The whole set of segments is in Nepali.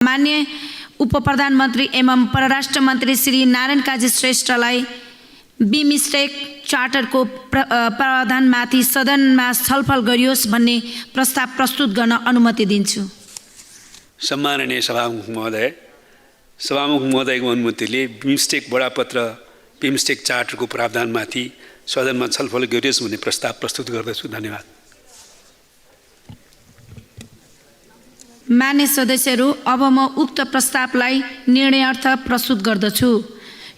मान्य उप प्रधानमन्त्री एवं परराष्ट्र मन्त्री श्री नारायण काजी श्रेष्ठलाई बिमस्टेक चार्टरको प्रावधानमाथि सदनमा छलफल गरियोस् भन्ने प्रस्ताव प्रस्तुत गर्न अनुमति दिन्छु। सम्माननीय सभामुख महोदयको अनुमतिले बिमस्टेक बडापत्र बिमस्टेक चार्टरको प्रावधानमाथि सदनमा छलफल गरियोस् भन्ने प्रस्ताव प्रस्तुत गर्दछु। धन्यवाद। मान्य सदस्यहरू, अब म उक्त प्रस्तावलाई निर्णयार्थ प्रस्तुत गर्दछु।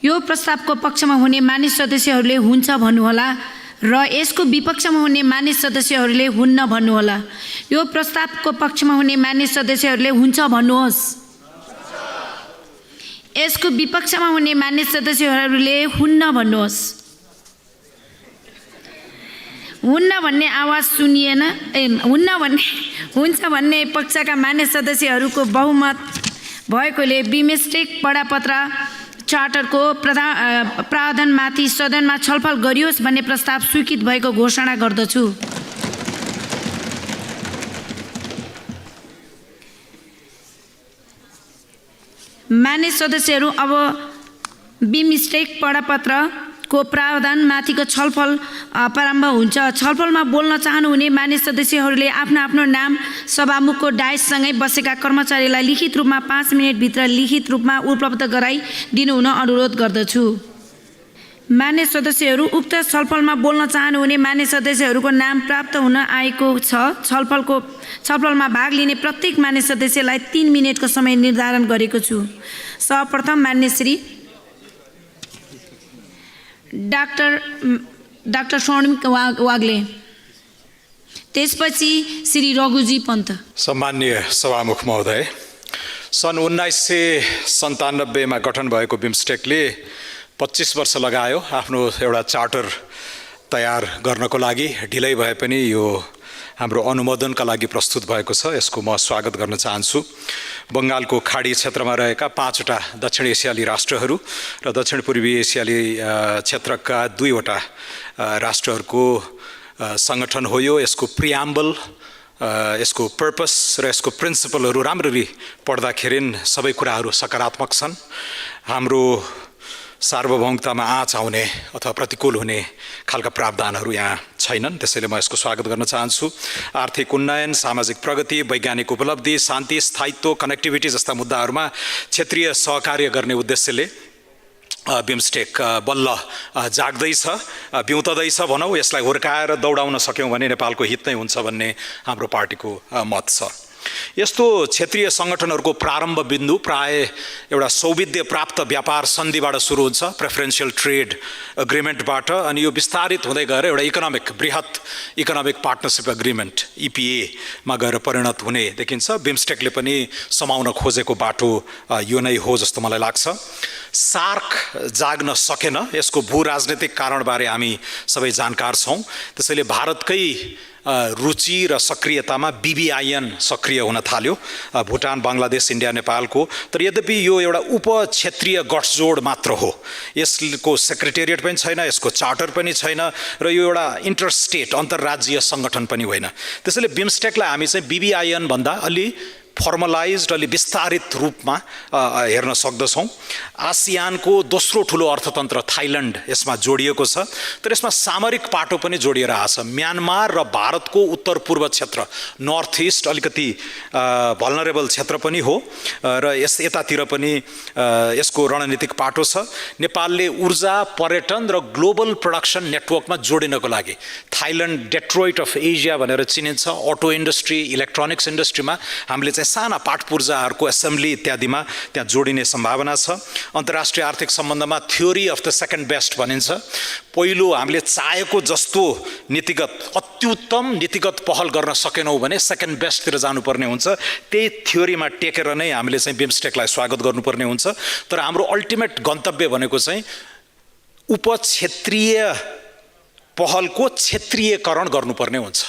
यो प्रस्तावको पक्षमा हुने मान्य सदस्यहरूले हुन्छ भन्नुहोला र यसको विपक्षमा हुने मान्य सदस्यहरूले हुन्न भन्नुहोला। यो प्रस्तावको पक्षमा हुने मान्य सदस्यहरूले हुन्छ भन्नुहोस्। यसको विपक्षमा हुने मान्य सदस्यहरूले हुन्न भन्नुहोस्। हुन्न भन्ने आवाज सुनिएन। हुन्छ भन्ने पक्षका मान्य सदस्यहरूको बहुमत भएकोले बिमस्टेक बडापत्र चार्टरको प्रावधानमाथि सदनमा छलफल गरियोस् भन्ने प्रस्ताव स्वीकृत भएको घोषणा गर्दछु। मान्य सदस्यहरू, अब बिमस्टेक बडापत्रको प्रावधानमाथिको छलफल प्रारम्भ हुन्छ। छलफलमा बोल्न चाहनुहुने मान्य सदस्यहरूले आफ्नो आफ्नो नाम सभामुखको डायससँगै बसेका कर्मचारीलाई लिखित रूपमा 5 मिनेटभित्र लिखित रूपमा उपलब्ध गराइदिनु हुन अनुरोध गर्दछु। मान्य सदस्यहरू, उक्त छलफलमा बोल्न चाहनुहुने मान्य सदस्यहरूको नाम प्राप्त हुन आएको छ। छलफलमा भाग लिने प्रत्येक मान्य सदस्यलाई 3 मिनेटको समय निर्धारण गरेको छु। सर्वप्रथम मान्य श्री डाक्टर स्वर्णिम वाग्ले, त्यसपछि श्री रघुजी पन्त। सम्मान्य सभामुख महोदय, सन् 1997 मा गठन भएको बिमस्टेकले 25 वर्ष लगायो आफ्नो एउटा चार्टर तयार गर्नको लागि। ढिलै भए पनि यो हाम्रो अनुमोदनका लागि प्रस्तुत भएको छ। यसको म स्वागत गर्न चाहन्छु। बङ्गालको खाडी क्षेत्रमा रहेका 5वटा दक्षिण एसियाली राष्ट्रहरू र दक्षिण पूर्वी एसियाली क्षेत्रका 2वटा राष्ट्रहरूको सङ्गठन हो यो। यसको प्रियाम्बल, यसको पर्पस र यसको प्रिन्सिपलहरू राम्ररी पढ्दाखेरि सबै कुराहरू सकारात्मक छन्। हाम्रो सार्वभौमतामा आँच आउने अथवा प्रतिकूल हुने खालका प्रावधानहरू यहाँ छैनन्। त्यसैले म यसको स्वागत गर्न चाहन्छु। आर्थिक उन्नयन, सामाजिक प्रगति, वैज्ञानिक उपलब्धि, शान्ति, स्थायित्व, कनेक्टिभिटी जस्ता मुद्दाहरूमा क्षेत्रीय सहकार्य गर्ने उद्देश्यले बिमस्टेक बल्ल जाग्दैछ, बिउतदैछ भनौँ। यसलाई हुर्काएर दौडाउन सक्यौँ भने नेपालको हित नै हुन्छ भन्ने हाम्रो पार्टीको मत छ। यस्तो क्षेत्रीय सङ्गठनहरूको प्रारम्भ बिन्दु प्राय एउटा सौविध्य प्राप्त व्यापार सन्धिबाट सुरु हुन्छ, प्रेफरेन्सियल ट्रेड एग्रिमेन्टबाट, अनि यो विस्तारित हुँदै गएर एउटा बृहत इकोनोमिक पार्टनरसिप एग्रिमेन्ट EPA मा गएर परिणत हुने देखिन्छ। बिमस्टेकले पनि समाउन खोजेको बाटो यो नै हो जस्तो मलाई लाग्छ। सार्क जाग्न सकेन, यसको भू राजनीतिक कारणबारे हामी सबै जानकार छौँ। त्यसैले भारतकै रुचि र सक्रियतामा BBIN सक्रिय हुन थाल्यो, भुटान, बङ्गलादेश, इन्डिया, नेपालको। तर यद्यपि यो एउटा उप क्षेत्रीय गठजोड मात्र हो। यसको सेक्रेटेरिएट पनि छैन, यसको चार्टर पनि छैन र यो एउटा इन्टरस्टेट अन्तर्राज्यीय सङ्गठन पनि होइन। त्यसैले बिमस्टेकलाई हामी चाहिँ BBIN भन्दा अलि फर्मलाइज्ड, अलि विस्तारित रूपमा हेर्न सक्दछौँ। आसियानको दोस्रो ठुलो अर्थतन्त्र थाइल्यान्ड यसमा जोडिएको छ, तर यसमा सामरिक पाटो पनि जोडिएर आछ। म्यानमार र भारतको उत्तर पूर्व क्षेत्र, नर्थ इस्ट अलिकति भल्नरेबल क्षेत्र पनि हो र यतातिर पनि यसको रणनीतिक पाटो छ। नेपालले ऊर्जा, पर्यटन र ग्लोबल प्रोडक्सन नेटवर्कमा जोडिनको लागि थाइल्यान्ड डेट्रोइट अफ एसिया भनेर चिनिन्छ। अटो इन्डस्ट्री, इलेक्ट्रोनिक्स इन्डस्ट्रीमा हामीले साना पाटपुर्जाहरूको एसेम्ब्ली इत्यादिमा त्यहाँ जोडिने सम्भावना छ। अन्तर्राष्ट्रिय आर्थिक सम्बन्धमा theory of the second best भनिन्छ। पहिलो हामीले चाहेको जस्तो अत्युत्तम नीतिगत पहल गर्न सकेनौँ भने सेकेन्ड बेस्टतिर जानुपर्ने हुन्छ। त्यही थ्योरीमा टेकेर नै हामीले चाहिँ बिमस्टेकलाई स्वागत गर्नुपर्ने हुन्छ। तर हाम्रो अल्टिमेट गन्तव्य भनेको चाहिँ उपक्षेत्रीय पहलको क्षेत्रीयकरण गर्नुपर्ने हुन्छ।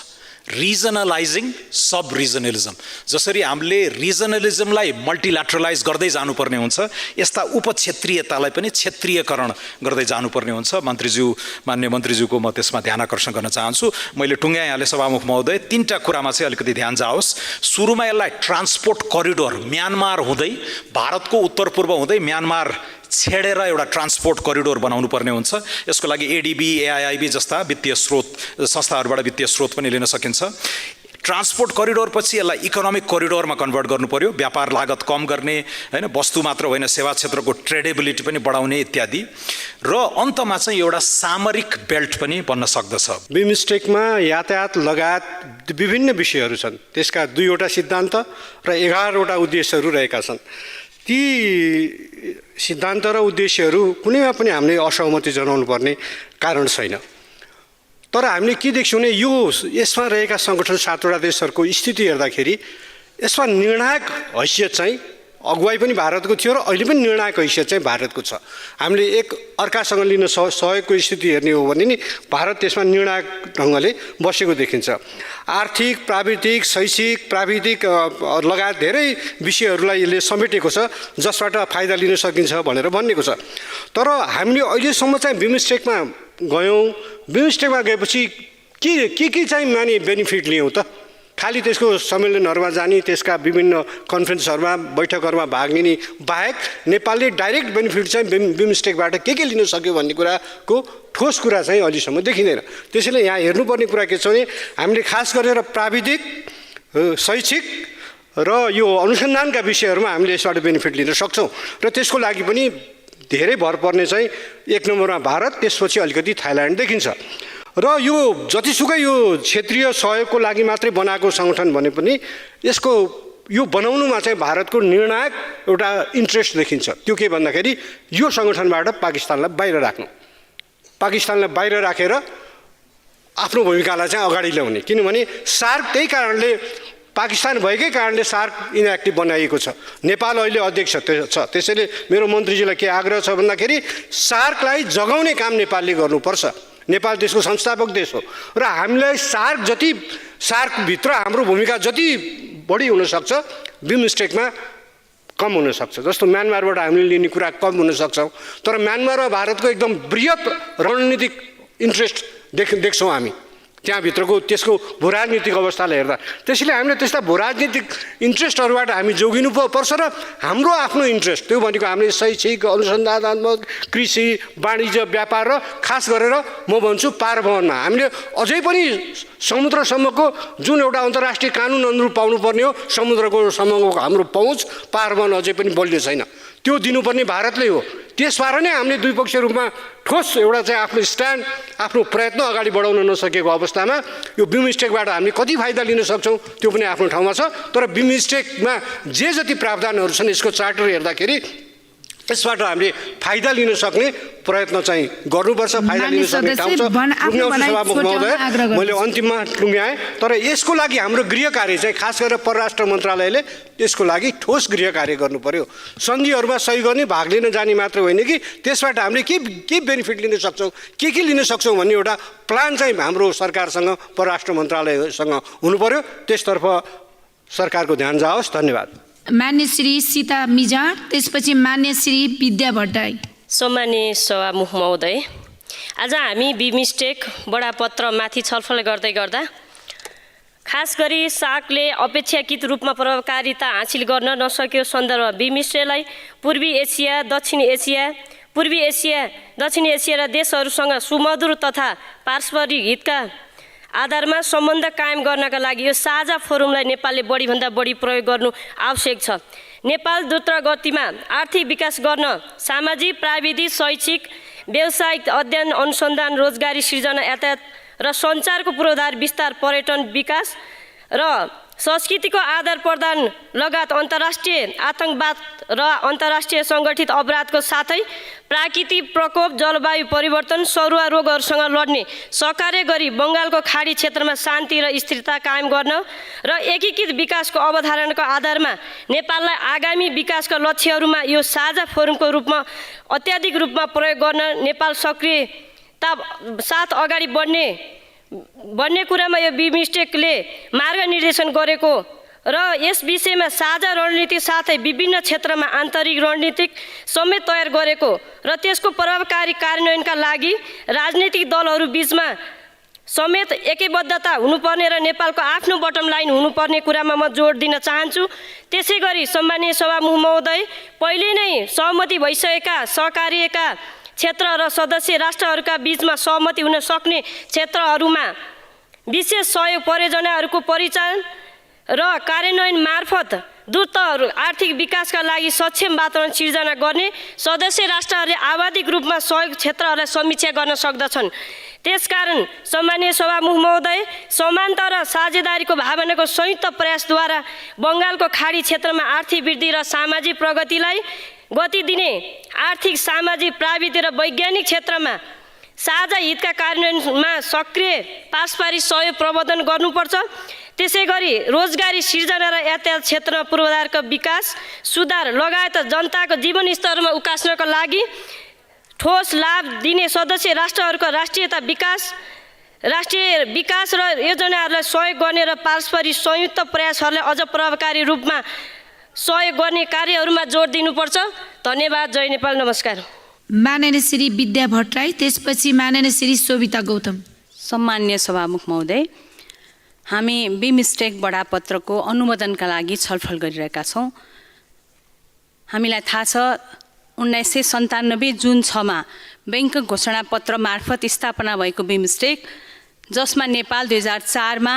रिजनलाइजिङ सब रिजनलिजम। जसरी हामीले रिजनलिजमलाई मल्टिल्याटरलाइज गर्दै जानुपर्ने हुन्छ, यस्ता उपक्षेत्रीयतालाई पनि क्षेत्रीयकरण गर्दै जानुपर्ने हुन्छ। मान्य मन्त्रीज्यूको म त्यसमा ध्यान आकर्षण गर्न चाहन्छु। मैले टुङ्ग्याइहालेँ सभामुख महोदय, 3टा कुरामा चाहिँ अलिकति ध्यान जाओस्। सुरुमा यसलाई ट्रान्सपोर्ट करिडोर म्यानमार हुँदै भारतको उत्तर पूर्व हुँदै म्यानमार छेडेर एउटा ट्रान्सपोर्ट करिडोर बनाउनु पर्ने हुन्छ। यसको लागि एडिबी, एआइआइबी जस्ता वित्तीय संस्थाहरूबाट वित्तीय स्रोत पनि लिन सकिन्छ। ट्रान्सपोर्ट करिडोर पछि यसलाई इकोनोमिक करिडोरमा कन्भर्ट गर्नु पर्यो, व्यापार लागत कम गर्ने, हैन, वस्तु मात्र होइन सेवा क्षेत्रको ट्रेडेबिलिटी पनि बढाउने इत्यादि। र अन्तमा चाहिँ एउटा सामरिक बेल्ट पनि बन्न सक्दछ। बिमस्टेकमा यातायात लगायत विभिन्न विषयहरू छन्। त्यसका 2वटा सिद्धान्त र 11वटा उद्देश्यहरू रहेका छन्। ती सिद्धान्त र उद्देश्यहरू कुनैमा पनि हामीले असहमति जनाउनु पर्ने कारण छैन। तर हामीले के देख्छौँ भने यसमा रहेका सङ्गठन 7वटा देशहरूको स्थिति हेर्दाखेरि यसमा निर्णायक हैसियत चाहिँ अगुवाई पनि भारतको थियो र अहिले पनि निर्णायक हैसियत चाहिँ भारतको छ। हामीले एक अर्कासँग लिन सहयोगको स्थिति हेर्ने हो भने नि भारत त्यसमा निर्णायक ढङ्गले बसेको देखिन्छ। आर्थिक, प्राविधिक, शैक्षिक, प्राविधिक लगायत धेरै विषयहरूलाई यसले समेटेको छ जसबाट फाइदा लिन सकिन्छ भनेर भनिएको छ। तर हामीले अहिलेसम्म चाहिँ बिमस्टेकमा गयौँ, बिमस्टेकमा गएपछि के चाहिँ माने बेनिफिट लियौँ त? खालि त्यसको सम्मेलनहरूमा जाने, त्यसका विभिन्न कन्फरेन्सहरूमा बैठकहरूमा भाग लिने बाहेक नेपालले डाइरेक्ट बेनिफिट चाहिँ बिमस्टेकबाट के लिन सक्यो भन्ने कुराको ठोस कुरा चाहिँ अहिलेसम्म देखिँदैन। त्यसैले यहाँ हेर्नुपर्ने कुरा के छ भने हामीले खास गरेर प्राविधिक, शैक्षिक र यो अनुसन्धानका विषयहरूमा हामीले यसबाट बेनिफिट लिन सक्छौँ र त्यसको लागि पनि धेरै भर पर्ने चाहिँ 1 नम्बरमा भारत, त्यसपछि अलिकति थाइल्यान्ड देखिन्छ। र यो जतिसुकै यो क्षेत्रीय सहयोगको लागि मात्रै बनाएको सङ्गठन भने पनि यसको यो बनाउनुमा चाहिँ भारतको निर्णायक एउटा इन्ट्रेस्ट देखिन्छ। त्यो के भन्दाखेरि यो सङ्गठनबाट पाकिस्तानलाई बाहिर राख्नु, पाकिस्तानलाई बाहिर राखेर आफ्नो भूमिकालाई चाहिँ अगाडि ल्याउने। किनभने सार्क त्यही कारणले, पाकिस्तान भएकै कारणले सार्क इनएक्टिभ बनाइएको छ। नेपाल अहिले अध्यक्ष छ। त्यसैले मेरो मन्त्रीजीलाई के आग्रह छ भन्दाखेरि सार्कलाई जगाउने काम नेपालले गर्नुपर्छ। नेपाल देशको संस्थापक देश हो र हामीलाई सार्कभित्र हाम्रो भूमिका जति बढी हुनसक्छ बिमस्टेकमा कम हुनसक्छ। जस्तो म्यानमारबाट हामीले लिने कुरा कम हुनसक्छ, तर म्यानमार र भारतको एकदम बृहत रणनीतिक इन्ट्रेस्ट देख्छौँ हामी त्यहाँभित्रको त्यसको भूराजनीतिक अवस्थालाई हेर्दा। त्यसैले हामीले त्यस्ता भूराजनीतिक इन्ट्रेस्टहरूबाट हामी जोगिनु पर्छ र हाम्रो आफ्नो इन्ट्रेस्ट त्यो भनेको हामीले शैक्षिक, अनुसन्धानात्मक, कृषि, वाणिज्य, व्यापार र खास गरेर म भन्छु पारवहनमा हामीले अझै पनि समुद्रसम्मको जुन एउटा अन्तर्राष्ट्रिय कानुन अनुरूप पाउनुपर्ने हो, समुद्रको सम्मको हाम्रो पहुँच पारवहन अझै पनि बलियो छैन। त्यो दिनुपर्ने भारतले हो। त्यसबाट नै हामीले द्विपक्षीय रूपमा ठोस एउटा चाहिँ आफ्नो स्ट्यान्ड, आफ्नो प्रयत्न अगाडि बढाउन नसकेको अवस्थामा यो बिमस्टेकबाट हामीले कति फाइदा लिन सक्छौँ त्यो पनि आफ्नो ठाउँमा छ। तर बिमस्टेकमा जे जति प्रावधानहरू छन् यसको चार्टर हेर्दाखेरि यसबाट हामीले फाइदा लिन सक्ने प्रयत्न चाहिँ गर्नुपर्छ। फाइदा लिन सक्ने ठाउँ छ। सभामुख महोदय, मैले अन्तिममा टुङ्ग्याएँ, तर यसको लागि हाम्रो गृह कार्य चाहिँ खास गरेर परराष्ट्र मन्त्रालयले यसको लागि ठोस गृह कार्य गर्नु पर्यो। सन्धिहरूमा सही गर्ने, भाग लिन जाने मात्र होइन कि त्यसबाट हामीले के बेनिफिट लिन सक्छौँ, के लिन सक्छौँ भन्ने एउटा प्लान चाहिँ हाम्रो सरकारसँग, परराष्ट्र मन्त्रालयसँग हुनु पर्यो। त्यसतर्फ सरकारको ध्यान जाओस्। धन्यवाद। मान्य श्री सीता मिजार, त्यसपछि मान्य श्री विद्या भट्टराई। सम्माननीय सभामुख महोदय, आज हामी बिमस्टेक बडापत्रमाथि छलफल गर्दै गर्दा खास गरी सार्कले अपेक्षाकृत रूपमा प्रभावकारिता हासिल गर्न नसकेको सन्दर्भमा बिमस्टेकलाई पूर्वी एसिया, दक्षिणी एसिया र देशहरूसँग सुमधुर तथा पारस्परिक हितका आधारमा सम्बन्ध कायम गर्नका लागि यो साझा फोरमलाई नेपालले बढीभन्दा बढी प्रयोग गर्नु आवश्यक छ। नेपाल द्रुत गतिमा आर्थिक विकास गर्न सामाजिक, प्राविधिक, शैक्षिक, व्यावसायिक, अध्ययन, अनुसन्धान, रोजगारी सृजना, यातायात र सञ्चारको पूर्वाधार विस्तार, पर्यटन विकास र संस्कृतिको आदान प्रदान लगायत अन्तर्राष्ट्रिय आतंकवाद र अन्तर्राष्ट्रिय सङ्गठित अपराधको साथै प्राकृतिक प्रकोप, जलवायु परिवर्तन, सरुवा रोगहरूसँग लड्ने सहकार्य गरी बङ्गालको खाडी क्षेत्रमा शान्ति र स्थिरता कायम गर्न र एकीकृत विकासको अवधारणाको आधारमा नेपाललाई आगामी विकासका लक्ष्यहरूमा यो साझा फोरमको रूपमा अत्याधिक रूपमा प्रयोग गर्न नेपाल सक्रियता साथ अगाडि बढ्ने भन्ने कुरामा यो बिमस्टेकले मार्गनिर्देशन गरेको र यस विषयमा साझा रणनीति साथै विभिन्न क्षेत्रमा आन्तरिक रणनीतिक समेत तयार गरेको र त्यसको प्रभावकारी कार्यान्वयनका लागि राजनीतिक दलहरू बीचमा समेत एकैबद्धता हुनुपर्ने र नेपालको आफ्नो बटम लाइन हुनुपर्ने कुरामा म जोड दिन चाहन्छु। त्यसै गरी सम्माननीय सभामुख महोदय, पहिले नै सहमति भइसकेका सहकार्यका क्षेत्र र सदस्य राष्ट्रहरूका बीचमा सहमति हुन सक्ने क्षेत्रहरूमा विशेष सहयोग परियोजनाहरूको परिचालन र कार्यान्वयन मार्फत द्रुत आर्थिक विकासका लागि सक्षम वातावरण सिर्जना गर्ने सदस्य राष्ट्रहरूले आवधिक रूपमा सहयोग क्षेत्रहरूलाई समीक्षा गर्न सक्दछन्। त्यसकारण सम्माननीय सभामुख महोदय, समानता र साझेदारीको भावनाको संयुक्त प्रयासद्वारा बङ्गालको खाडी क्षेत्रमा आर्थिक वृद्धि र सामाजिक प्रगतिलाई गति दिने आर्थिक, सामाजिक, प्राविधिक र वैज्ञानिक क्षेत्रमा साझा हितका कार्यान्वयनमा सक्रिय पारस्परिक सहयोग प्रवर्धन गर्नुपर्छ। त्यसै गरी रोजगारी सिर्जना र यातायात क्षेत्रमा पूर्वाधारको विकास सुधार लगायत जनताको जीवनस्तरमा उकास्नका लागि ठोस लाभ दिने सदस्य राष्ट्रहरूको राष्ट्रिय विकास र योजनाहरूलाई सहयोग गर्ने र पारस्परिक संयुक्त प्रयासहरूलाई अझ प्रभावकारी रूपमा सहयोग गर्ने कार्यहरूमा जोड दिनुपर्छ। धन्यवाद। जय नेपाल। नमस्कार। माननीय श्री विद्या भट्टराई, त्यसपछि माननीय श्री शोभिता गौतम। सम्माननीय सभामुख महोदय, हामी बिमस्टेक बडापत्रको अनुमोदनका लागि छलफल गरिरहेका छौँ। हामीलाई थाहा छ 1997 जुन 6 मा बैंक घोषणापत्र मार्फत स्थापना भएको बिमस्टेक, जसमा नेपाल 2004 मा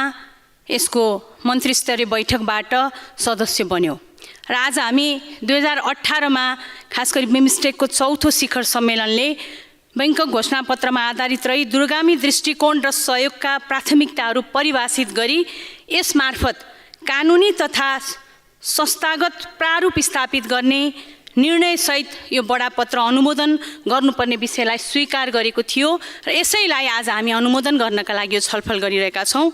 यसको मन्त्रीस्तरीय बैठकबाट सदस्य बन्यो र आज हामी 2018 मा खास गरी बिमस्टेकको चौथो शिखर सम्मेलनले बैंक घोषणापत्रमा आधारित रही दूरगामी दृष्टिकोण र सहयोगका प्राथमिकताहरू परिभाषित गरी यसमार्फत कानुनी तथा संस्थागत प्रारूप स्थापित गर्ने निर्णयसहित यो बडापत्र अनुमोदन गर्नुपर्ने विषयलाई स्वीकार गरेको थियो र यसैलाई आज हामी अनुमोदन गर्नका लागि यो छलफल गरिरहेका छौँ।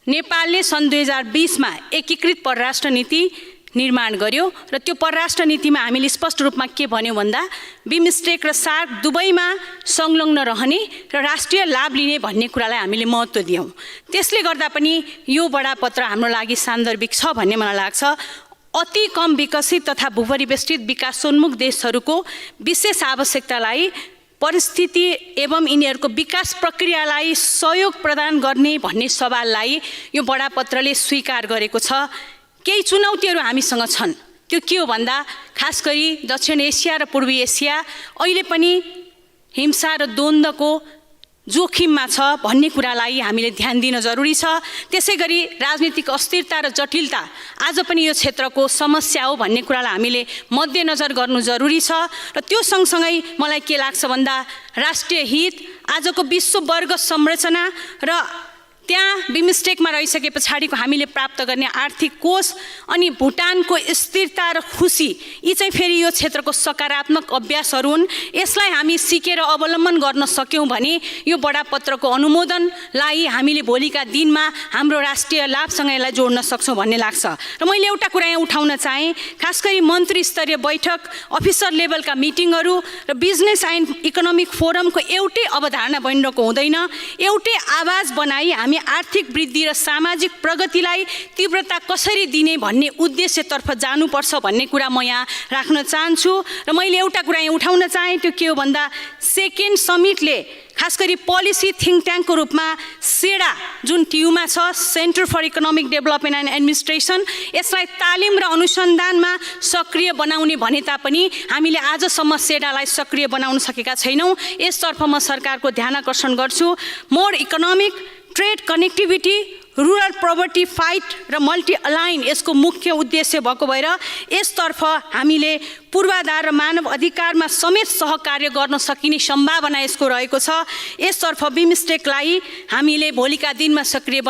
नेपालले सन् 2020 मा एकीकृत परराष्ट्र नीति निर्माण गर्यो र त्यो परराष्ट्र नीतिमा हामीले स्पष्ट रूपमा के भन्यो भन्दा बिमस्टेक र सार्क दुवैमा संलग्न रहने र राष्ट्रिय लाभ लिने भन्ने कुरालाई हामीले महत्त्व दियौँ। त्यसले गर्दा पनि यो बडापत्र हाम्रो लागि सान्दर्भिक छ भन्ने मलाई लाग्छ। अति कम विकसित तथा भूपरिवेष्टित विकासोन्मुख देशहरूको विशेष आवश्यकतालाई परिस्थिति एवं यिनीहरूको विकास प्रक्रियालाई सहयोग प्रदान गर्ने भन्ने सवाललाई यो बडापत्रले स्वीकार गरेको छ। केही चुनौतीहरू हामीसँग छन्। त्यो के हो भन्दा खास गरी दक्षिण एसिया र पूर्वी एसिया अहिले पनि हिंसा र द्वन्द्वको जोखिममा छ भन्ने कुरालाई हामीले ध्यान दिन जरुरी छ। त्यसै गरी राजनीतिक अस्थिरता र जटिलता आज पनि यो क्षेत्रको समस्या हो भन्ने कुरालाई हामीले मध्यनजर गर्नु जरुरी छ। र त्यो सँगसँगै मलाई के लाग्छ भन्दा राष्ट्रिय हित, आजको विश्व वर्ग संरचना र त्यहाँ बिमस्टेकमा रहिसके पछाडिको हामीले प्राप्त गर्ने आर्थिक कोष अनि भुटानको स्थिरता र खुसी, यी चाहिँ फेरि यो क्षेत्रको सकारात्मक अभ्यासहरू हुन्। यसलाई हामी सिकेर अवलम्बन गर्न सक्यौँ भने यो बडापत्रको अनुमोदनलाई हामीले भोलिका दिनमा हाम्रो राष्ट्रिय लाभसँग यसलाई जोड्न सक्छौँ भन्ने लाग्छ। र मैले एउटा कुरा यहाँ उठाउन चाहेँ, खास गरी मन्त्री स्तरीय बैठक, अफिसर लेभलका मिटिङहरू र बिजनेस एन्ड इकोनोमिक फोरमको एउटै अवधारणा बनिरहेको हुँदैन। एउटै आवाज बनाई हामी आर्थिक वृद्धि र सामाजिक प्रगतिलाई तीव्रता कसरी दिने भन्ने उद्देश्यतर्फ जानुपर्छ भन्ने कुरा म यहाँ राख्न चाहन्छु। र मैले एउटा कुरा यहाँ उठाउन चाहेँ, त्यो के हो भन्दा सेकेन्ड समिटले खास गरी पोलिसी थिङ्क ट्याङ्कको रूपमा सेडा जुन टियुमा छ, centre for economic development and administration, यसलाई तालिम र अनुसन्धानमा सक्रिय बनाउने भने तापनि हामीले आजसम्म सेडालाई सक्रिय बनाउन सकेका छैनौँ। यसतर्फ म सरकारको ध्यान आकर्षण गर्छु। More economic, trade connectivity, rural poverty fight र मल्टी अलाइन यसको मुख्य उद्देश्य भएको भएर यसतर्फ हामीले पूर्वाधार र मानव अधिकारमा समेत सहकार्य गर्न सकिने सम्भावना यसको रहेको छ। यसतर्फ बिमस्टेकलाई हामीले भोलिका दिनमा सक्रिय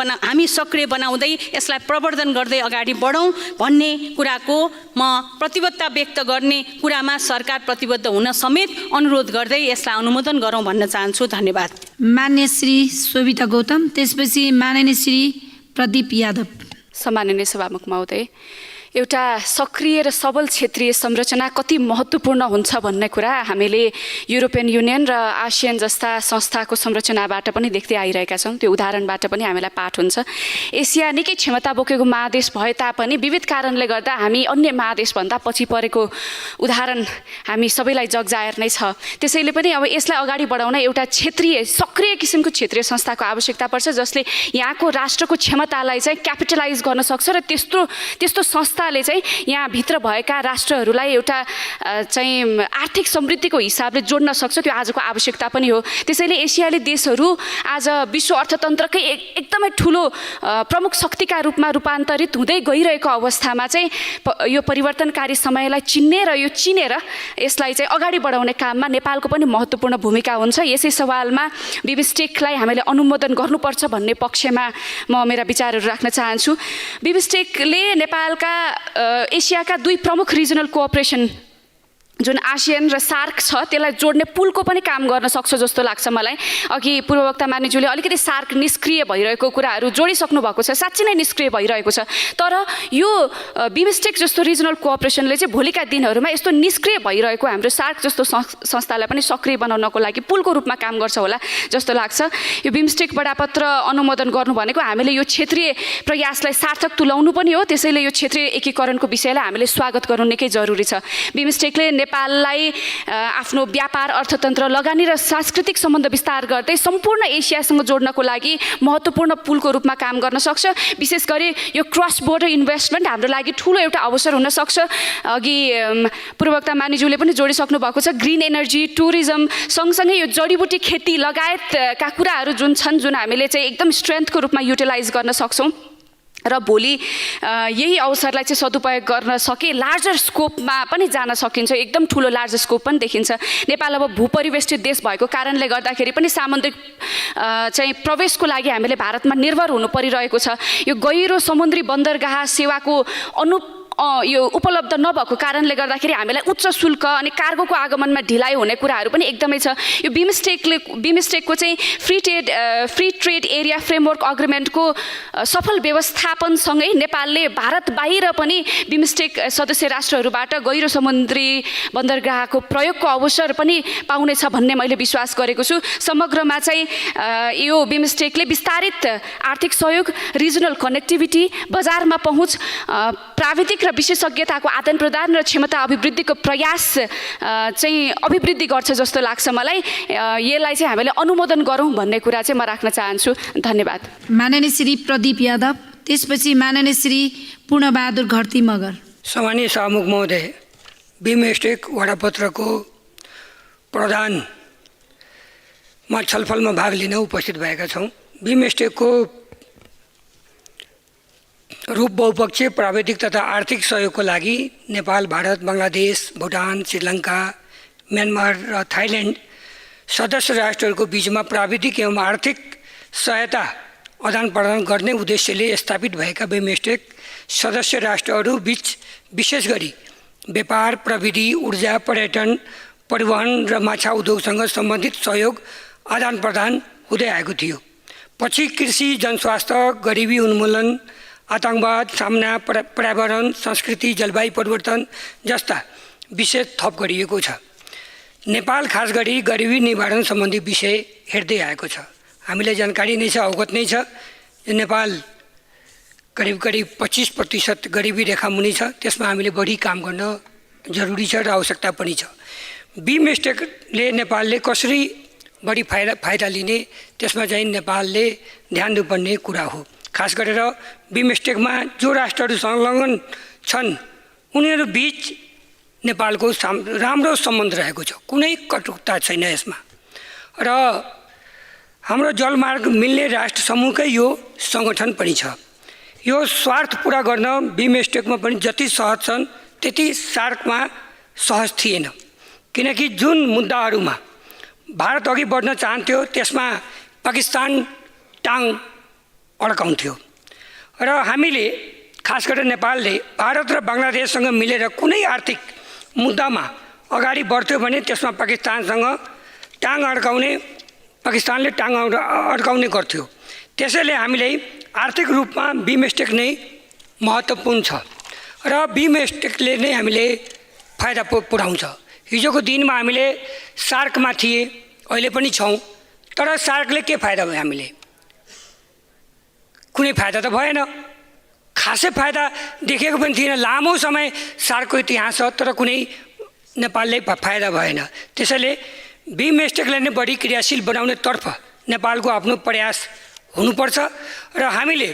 बनाउँदै यसलाई प्रवर्धन गर्दै अगाडि बढौँ भन्ने कुराको म प्रतिबद्धता व्यक्त गर्ने कुरामा सरकार प्रतिबद्ध हुन समेत अनुरोध गर्दै यसलाई अनुमोदन गरौँ भन्न चाहन्छु। धन्यवाद। मान्य श्री शोभिता गौतम, त्यसपछि माननीय श्री प्रदीप यादव। सम्माननीय सभामुख महोदय, एउटा सक्रिय र सबल क्षेत्रीय संरचना कति महत्त्वपूर्ण हुन्छ भन्ने कुरा हामीले युरोपियन युनियन र आसियान जस्ता संस्थाको संरचनाबाट पनि देख्दै आइरहेका छौँ। त्यो उदाहरणबाट पनि हामीलाई पाठ हुन्छ। एसिया निकै क्षमता बोकेको महादेश भए तापनि विविध कारणले गर्दा हामी अन्य महादेशभन्दा पछि परेको उदाहरण हामी सबैलाई जगजाहेर नै छ। त्यसैले पनि अब यसलाई अगाडि बढाउन एउटा क्षेत्रीय सक्रिय किसिमको क्षेत्रीय संस्थाको आवश्यकता पर्छ, जसले यहाँको राष्ट्रको क्षमतालाई चाहिँ क्यापिटलाइज गर्न सक्छ र त्यस्तो संस्थाले चाहिँ यहाँभित्र भएका राष्ट्रहरूलाई एउटा चाहिँ आर्थिक समृद्धिको हिसाबले जोड्न सक्छ। त्यो आजको आवश्यकता पनि हो। त्यसैले एसियाली देशहरू आज विश्व अर्थतन्त्रकै एकदमै ठुलो प्रमुख शक्तिका रूपमा रूपान्तरित हुँदै गइरहेको अवस्थामा चाहिँ यो परिवर्तनकारी समयलाई चिन्ने र यो चिनेर यसलाई चाहिँ अगाडि बढाउने काममा नेपालको पनि महत्त्वपूर्ण भूमिका हुन्छ। यसै सवालमा बिमस्टेकलाई हामीले अनुमोदन गर्नुपर्छ भन्ने पक्षमा म मेरा विचारहरू राख्न चाहन्छु। बिमस्टेकले नेपालका एसियाका दुई प्रमुख रिजनल कोअपरेसन जुन आसियान र सार्क छ त्यसलाई जोड्ने पुलको पनि काम गर्न सक्छ जस्तो लाग्छ मलाई। अघि पूर्ववक्ता मानिज्यूले अलिकति सार्क निष्क्रिय भइरहेको कुराहरू जोडिसक्नु भएको छ, साँच्चै नै निष्क्रिय भइरहेको छ। तर यो बिमस्टेक जस्तो रिजनल कोअपरेसनले चाहिँ भोलिका दिनहरूमा यस्तो निष्क्रिय भइरहेको हाम्रो सार्क जस्तो संस्थालाई पनि सक्रिय बनाउनको लागि पुलको रूपमा काम गर्छ होला जस्तो लाग्छ। यो बिमस्टेक बडापत्र अनुमोदन गर्नु भनेको हामीले यो क्षेत्रीय प्रयासलाई सार्थक तुल्याउनु पनि हो। त्यसैले यो क्षेत्रीय एकीकरणको विषयलाई हामीले स्वागत गर्नु निकै जरुरी छ। बिमस्टेकले नेपाललाई आफ्नो व्यापार, अर्थतन्त्र, लगानी र सांस्कृतिक सम्बन्ध विस्तार गर्दै सम्पूर्ण एसियासँग जोड्नको लागि महत्त्वपूर्ण पुलको रूपमा काम गर्न सक्छ। विशेष गरी यो क्रस बोर्डर इन्भेस्टमेन्ट हाम्रो लागि ठुलो एउटा अवसर हुन सक्छ। अघि पूर्ववक्ता मानिज्यूले पनि जोडिसक्नु भएको छ। ग्रिन एनर्जी, टुरिज्म सँगसँगै यो जडीबुटी खेती लगायतका कुराहरू जुन छन्, जुन हामीले चाहिँ एकदम स्ट्रेन्थको रूपमा युटिलाइज गर्न सक्छौँ र भोलि यही अवसरलाई चाहिँ सदुपयोग गर्न सके लार्जर स्कोपमा पनि जान सकिन्छ। एकदम ठुलो लार्जर स्कोप पनि देखिन्छ। नेपाल अब भूपरिवेष्टित देश भएको कारणले गर्दाखेरि पनि सामुद्रिक चाहिँ प्रवेशको लागि हामीले भारतमा निर्भर हुनु परिरहेको छ। यो गहिरो समुद्री बन्दरगाह सेवाको यो उपलब्ध नभएको कारणले गर्दाखेरि हामीलाई उच्च शुल्क अनि कार्गोको आगमनमा ढिलाइ हुने कुराहरू पनि एकदमै छ। यो बिमस्टेकको चाहिँ फ्री ट्रेड एरिया फ्रेमवर्क अग्रिमेन्टको सफल व्यवस्थापनसँगै नेपालले भारत बाहिर पनि बिमस्टेक सदस्य राष्ट्रहरूबाट गहिरो समुद्री बन्दरगाहको प्रयोगको अवसर पनि पाउनेछ भन्ने मैले विश्वास गरेको छु। समग्रमा चाहिँ यो बिमस्टेकले विस्तारित आर्थिक सहयोग, रिजनल कनेक्टिभिटी, बजारमा पहुँच, प्राविधिक विशेषज्ञताको आदान प्रदान र क्षमता अभिवृद्धिको प्रयास चाहिँ अभिवृद्धि गर्छ जस्तो लाग्छ मलाई। यसलाई चाहिँ हामीले अनुमोदन गरौँ भन्ने कुरा चाहिँ म राख्न चाहन्छु। धन्यवाद। माननीय श्री प्रदीप यादव, त्यसपछि माननीय श्री पूर्णबहादुर घरती मगर। सम्मानीय सभामुख महोदय, बिमस्टेक वडापत्रको प्रधानमा छलफलमा भाग लिन उपस्थित भएका छौँ। बिमस्टेकको रूप बहुपक्षीय प्राविधिक तथा आर्थिक सहयोगको लागि नेपाल, भारत, बङ्गलादेश, भुटान, श्रीलङ्का, म्यानमार र थाइल्यान्ड सदस्य राष्ट्रहरूको बीचमा प्राविधिक एवं आर्थिक सहायता आदान प्रदान गर्ने उद्देश्यले स्थापित भएका बिमस्टेक सदस्य राष्ट्रहरू बीच विशेष गरी व्यापार, प्रविधि, ऊर्जा, पर्यटन, परिवहन र माछा उद्योगसँग सम्बन्धित सहयोग आदान प्रदान हुँदै आएको थियो। पछि कृषि, जनस्वास्थ्य, गरिबी उन्मूलन, आतङ्कवाद सामना, पर्यावरण, संस्कृति, जलवायु परिवर्तन जस्ता विषय थप गरिएको छ। नेपाल खास गरी गरिबी निवारण सम्बन्धी विषय हेर्दै आएको छ। हामीलाई जानकारी नै छ, अवगत नै छ। नेपाल करिब 25% गरिबी रेखा मुनि छ। त्यसमा हामीले बढी काम गर्न जरुरी छ र आवश्यकता पनि छ। बिमस्टेकले नेपालले कसरी बढी फाइदा लिने, त्यसमा चाहिँ नेपालले ध्यान दिनुपर्ने कुरा हो। खास गरेर बिमस्टेकमा जो राष्ट्रहरू संलग्न छन् उनीहरू बीच नेपालको राम्रो सम्बन्ध रहेको छ। कुनै कटुता छैन यसमा। र हाम्रो जलमार्ग मिल्ने राष्ट्र समूहकै यो सङ्गठन पनि छ। यो स्वार्थ पुरा गर्न बिमस्टेकमा पनि जति सहज छन् त्यति सार्कमा सहज थिएन। किनकि जुन मुद्दाहरूमा भारत अघि बढ्न चाहन्थ्यो त्यसमा पाकिस्तान टाङ अड्काउँथ्यो र हामीले खास गरेर नेपालले भारत र बङ्गलादेशसँग मिलेर कुनै आर्थिक मुद्दामा अगाडि बढ्थ्यो भने त्यसमा पाकिस्तानले टाङ अड्काउने गर्थ्यो। त्यसैले हामीलाई आर्थिक रूपमा बिमस्टेक नै महत्त्वपूर्ण छ र बिमस्टेकले नै हामीले फाइदा पुर्याउँछ। हिजोको दिनमा हामीले सार्कमा थिए, अहिले पनि छौँ, तर सार्कले के फाइदा भयो? हामीले कुनै फाइदा त भएन, खासै फाइदा देखेको पनि थिएन। लामो समय सार्कको इतिहास छ, तर कुनै नेपालले फाइदा भएन। त्यसैले बिमस्टेकलाई नै बढी क्रियाशील बनाउनेतर्फ नेपालको आफ्नो प्रयास हुनुपर्छ र हामीले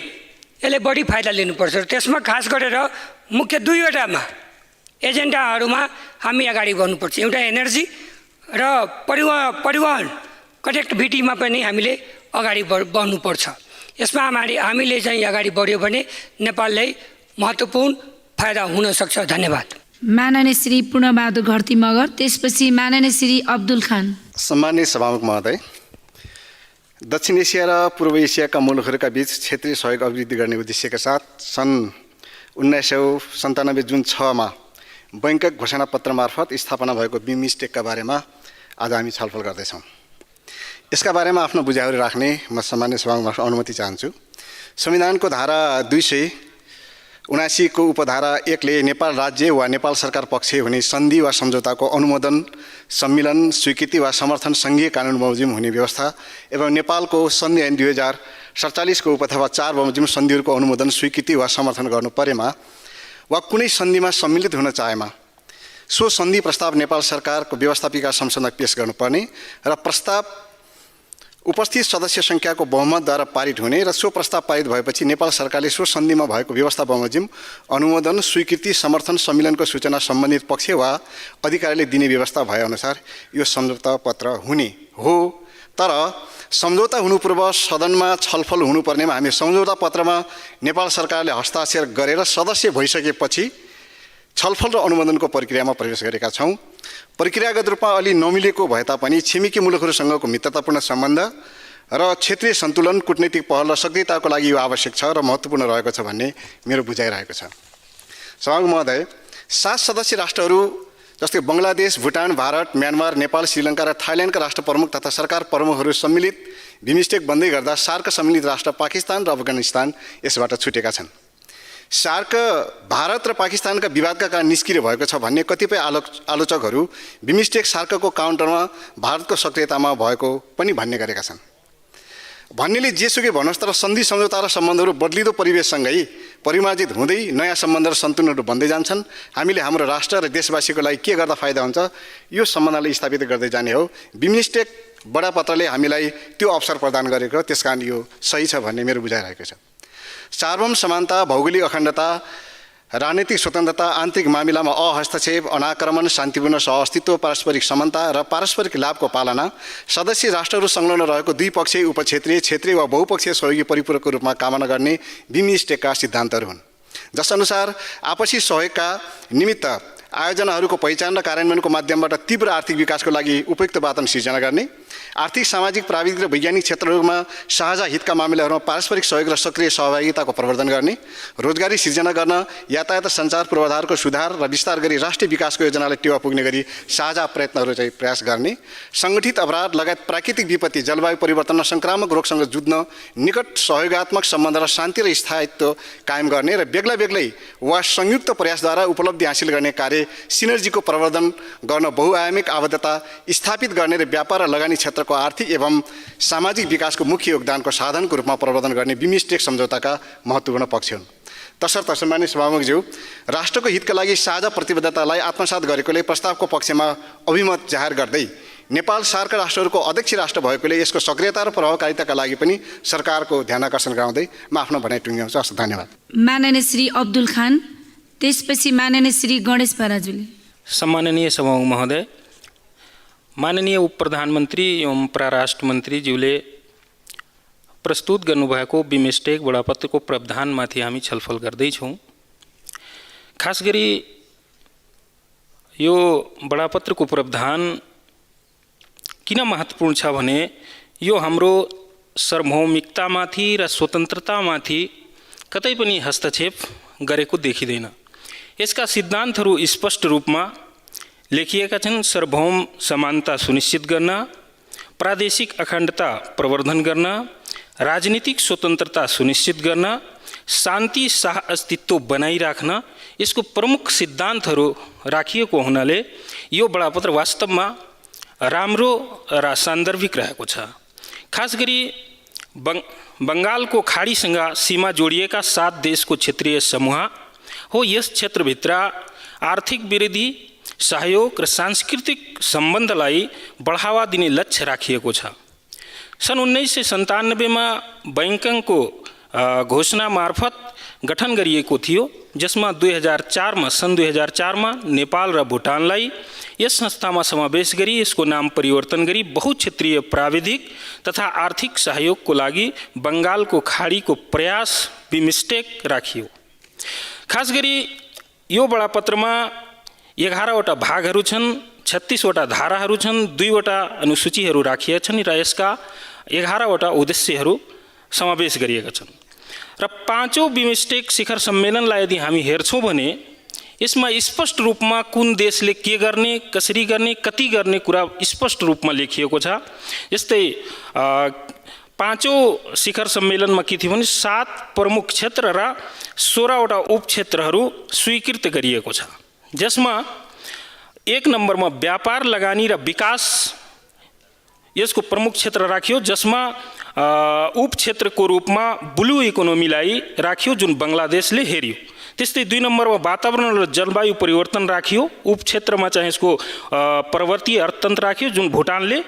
यसले बढी फाइदा लिनुपर्छ। त्यसमा खास गरेर मुख्य दुईवटामा एजेन्डाहरूमा हामी अगाडि बढ्नुपर्छ। एउटा एनर्जी र परिवहन कनेक्टिभिटीमा पनि हामीले अगाडि बढ्नुपर्छ। यसमा हामीले चाहिँ अगाडि बढ्यो भने नेपाललाई महत्त्वपूर्ण फाइदा हुनसक्छ। धन्यवाद। माननीय श्री पूर्णबहादुर घरती मगर, त्यसपछि माननीय श्री अब्दुल खान। सम्मानित सभामुख महोदय, दक्षिण एसिया र पूर्व एसियाका मुलुकहरूका बीच क्षेत्रीय सहयोग अभिवृद्धि गर्ने उद्देश्यका साथ सन् 1997 जुन 6मा बैङ्कक घोषणापत्र मार्फत स्थापना भएको बिमस्टेकका बारेमा आज हामी छलफल गर्दैछौँ। यसका बारेमा आफ्नो बुझाइहरू राख्ने म सम्मान्य सभामुखबाट अनुमति चाहन्छु। संविधानको धारा 279 को उपधारा 1 ले नेपाल राज्य वा नेपाल सरकार पक्ष हुने सन्धि वा सम्झौताको अनुमोदन, सम्मिलन, स्वीकृति वा समर्थन सङ्घीय कानुन बमोजिम हुने व्यवस्था एवं नेपालको सन्धि ऐन 2047 को उप अथवा 4 बमोजिम सन्धिहरूको अनुमोदन, स्वीकृति वा समर्थन गर्नु परेमा वा कुनै सन्धिमा सम्मिलित हुन चाहेमा सो सन्धि प्रस्ताव नेपाल सरकारको व्यवस्थापिका संसदमा पेश गर्नुपर्ने र प्रस्ताव उपस्थित सदस्य सङ्ख्याको बहुमतद्वारा पारित हुने र सो प्रस्ताव पारित भएपछि नेपाल सरकारले सो सन्धिमा भएको व्यवस्था बमोजिम अनुमोदन, स्वीकृति, समर्थन, सम्मिलनको सूचना सम्बन्धित पक्ष वा अधिकारीले दिने व्यवस्था भएअनुसार यो सम्झौता पत्र हुने हो। तर सम्झौता हुनु पूर्व सदनमा छलफल हुनुपर्नेमा हामी सम्झौता पत्रमा नेपाल सरकारले हस्ताक्षर गरेर सदस्य भइसकेपछि छलफल र अनुमोदनको प्रक्रियामा प्रवेश गरेका छौँ। प्रक्रियागत रूपमा अलि नमिलेको भए तापनि छिमेकी मुलुकहरूसँगको मित्रतापूर्ण सम्बन्ध र क्षेत्रीय सन्तुलन, कूटनीतिक पहल र सक्रियताको लागि यो आवश्यक छ र महत्त्वपूर्ण रहेको छ भन्ने मेरो बुझाइरहेको छ। सभामुख महोदय, 7 सदस्य राष्ट्रहरू जस्तै बङ्गलादेश, भुटान, भारत, म्यानमार, नेपाल, श्रीलङ्का र थाइल्यान्डका राष्ट्र प्रमुख तथा सरकार प्रमुखहरू सम्मिलित बिमस्टेक बन्दै गर्दा सार्क सम्मिलित राष्ट्र पाकिस्तान र अफगानिस्तान यसबाट छुटेका छन्। सार्क भारत र पाकिस्तानका विवादका कारण निस्किएर भएको छ भन्ने कतिपय आलोचकहरू बिमस्टेक सार्कको काउन्टरमा भारतको सक्रियतामा भएको पनि भन्ने गरेका छन्। भन्नेले जेसुकै भन्नुहोस्, तर सन्धि सम्झौता र सम्बन्धहरू बदलिदो परिवेशसँगै परिमार्जित हुँदै नयाँ सम्बन्ध र सन्तुलनहरू बन्दै जान्छन्। हामीले हाम्रो राष्ट्र र देशवासीको लागि के गर्दा फाइदा हुन्छ यो सम्बन्धलाई स्थापित गर्दै जाने हो। बिमस्टेक बडापत्रले हामीलाई त्यो अवसर प्रदान गरेको, त्यसकारण यो सही छ भन्ने मेरो बुझाइरहेको छ। सार्वभौम समानता, भौगोलिक अखण्डता, राजनीतिक स्वतन्त्रता, आन्तरिक मामिलामा अहस्तक्षेप, अनाक्रमण, शान्तिपूर्ण सहअस्तित्व, पारस्परिक समानता र पारस्परिक लाभको पालना, सदस्य राष्ट्रहरू संलग्न रहेको द्विपक्षीय, उपक्षेत्रीय, क्षेत्रीय वा बहुपक्षीय सहयोगी परिपूरकको रूपमा कामना गर्ने बिमस्टेकका सिद्धान्तहरू हुन्, जसअनुसार आपसी सहयोगका निमित्त आयोजनाहरूको पहिचान र कार्यान्वयनको माध्यमबाट तीव्र आर्थिक विकासको लागि उपयुक्त वातावरण सिर्जना गर्ने, आर्थिक, सामाजिक, प्राविधिक र वैज्ञानिक क्षेत्रहरूमा साझा हितका मामिलाहरूमा पारस्परिक सहयोग र सक्रिय सहभागिताको प्रवर्धन गर्ने, रोजगारी सिर्जना गर्न, यातायात सञ्चार पूर्वाधारको सुधार र विस्तार गरी राष्ट्रिय विकासको योजनालाई टेवा पुग्ने गरी साझा प्रयत्नहरू चाहिँ प्रयास गर्ने, सङ्गठित अपराध लगायत प्राकृतिक विपत्ति, जलवायु परिवर्तन र सङ्क्रामक रोगसँग जुझ्न निकट सहयोगात्मक सम्बन्ध र शान्ति र स्थायित्व कायम गर्ने र बेग्ला बेग्लै वा संयुक्त प्रयासद्वारा उपलब्धि हासिल गर्ने कार्य सिनर्जीको प्रवर्धन गर्न, बहुआयामिक आबद्धता स्थापित गर्ने र व्यापार र लगानी क्षेत्रको आर्थिक एवं सामाजिक विकासको मुख्य योगदानको साधनको रूपमा प्रवर्धन गर्ने बिमस्टेक सम्झौताका महत्त्वपूर्ण पक्ष हुन्। तसर्थ सम्मानित सभामुखज्यू, राष्ट्रको हितका लागि साझा प्रतिबद्धतालाई आत्मसात गरेकोले प्रस्तावको पक्षमा अभिमत जाहेर गर्दै नेपाल सार्क राष्ट्रहरूको अध्यक्ष राष्ट्र भएकोले यसको सक्रियता र प्रभावकारिताका लागि पनि सरकारको ध्यान आकर्षण गराउँदै म आफ्नो भनाइ टुङ्ग्याउँछु। हस्, धन्यवाद। माननीय श्री अब्दुल खान, त्यसपछि माननीय श्री गणेश पराजुली। सम्माननीय सभामुख महोदय, माननीय उप प्रधानमन्त्री एवं परराष्ट्र मन्त्रीज्यूले प्रस्तुत गर्नुभएको बिमस्टेक बडापत्रको प्रावधानमाथि हामी छलफल गर्दैछौँ। खास गरी यो बडापत्रको प्रावधान किन महत्त्वपूर्ण छ भने यो हाम्रो सार्वभौमिकतामाथि र स्वतन्त्रतामाथि कतै पनि हस्तक्षेप गरेको देखिँदैन। यसका सिद्धान्तहरू स्पष्ट रूपमा लेखिएका छन्। सार्वभौम समानता सुनिश्चित गर्न, प्रादेशिक अखण्डता प्रवर्धन गर्न, राजनीतिक स्वतन्त्रता सुनिश्चित गर्न, शान्ति सह अस्तित्व बनाइराख्न यसको प्रमुख सिद्धान्तहरू राखिएको हुनाले यो बडापत्र वास्तवमा राम्रो र सान्दर्भिक रहेको छ। खास गरी बङ्गालको खाडीसँग सीमा जोडिएका 7 देशको क्षेत्रीय समूह हो। यस क्षेत्रभित्र आर्थिक वृद्धि, सहयोग र सांस्कृतिक सम्बन्धलाई बढावा दिने लक्ष्य राखिएको छ। सन् 1997 मा बैङ्कङको घोषणा मार्फत गठन गरिएको थियो, जसमा 2004 मा नेपाल र भुटानलाई यस संस्थामा समावेश गरी यसको नाम परिवर्तन गरी बहुक्षेत्रीय प्राविधिक तथा आर्थिक सहयोगको लागि बङ्गालको खाडीको प्रयास बिमस्टेक राखियो। खास गरी यो बडापत्रमा 11 वटा भागहरू छन्, 36 वटा धाराहरू छन्, 2 वटा अनुसूचीहरू राखिएका छन् र यसका 11 वटा उद्देश्यहरू समावेश गरिएका छन्। र 5औं बिमस्टेक शिखर सम्मेलनलाई यदि हामी हेर्छौँ भने यसमा स्पष्ट रूपमा कुन देशले के गर्ने, कसरी गर्ने, कति गर्ने कुरा स्पष्ट रूपमा लेखिएको छ। जस्तै 5औं शिखर सम्मेलनमा के थियो भने 7 प्रमुख क्षेत्र र 16 वटा उपक्षेत्रहरू स्वीकृत गरिएको छ, जसमा 1 नम्बरमा व्यापार, लगानी र विकास यसको प्रमुख क्षेत्र राखियो, जसमा उपक्षेत्रको रूपमा ब्लू इकोनोमीलाई राखियो जुन बङ्गलादेशले हेऱ्यो। त्यस्तै 2 नम्बरमा वातावरण र जलवायु परिवर्तन राखियो, उपक्षेत्रमा चाहिँ यसको पर्वतीय अर्थतन्त्र राखियो जुन भुटानले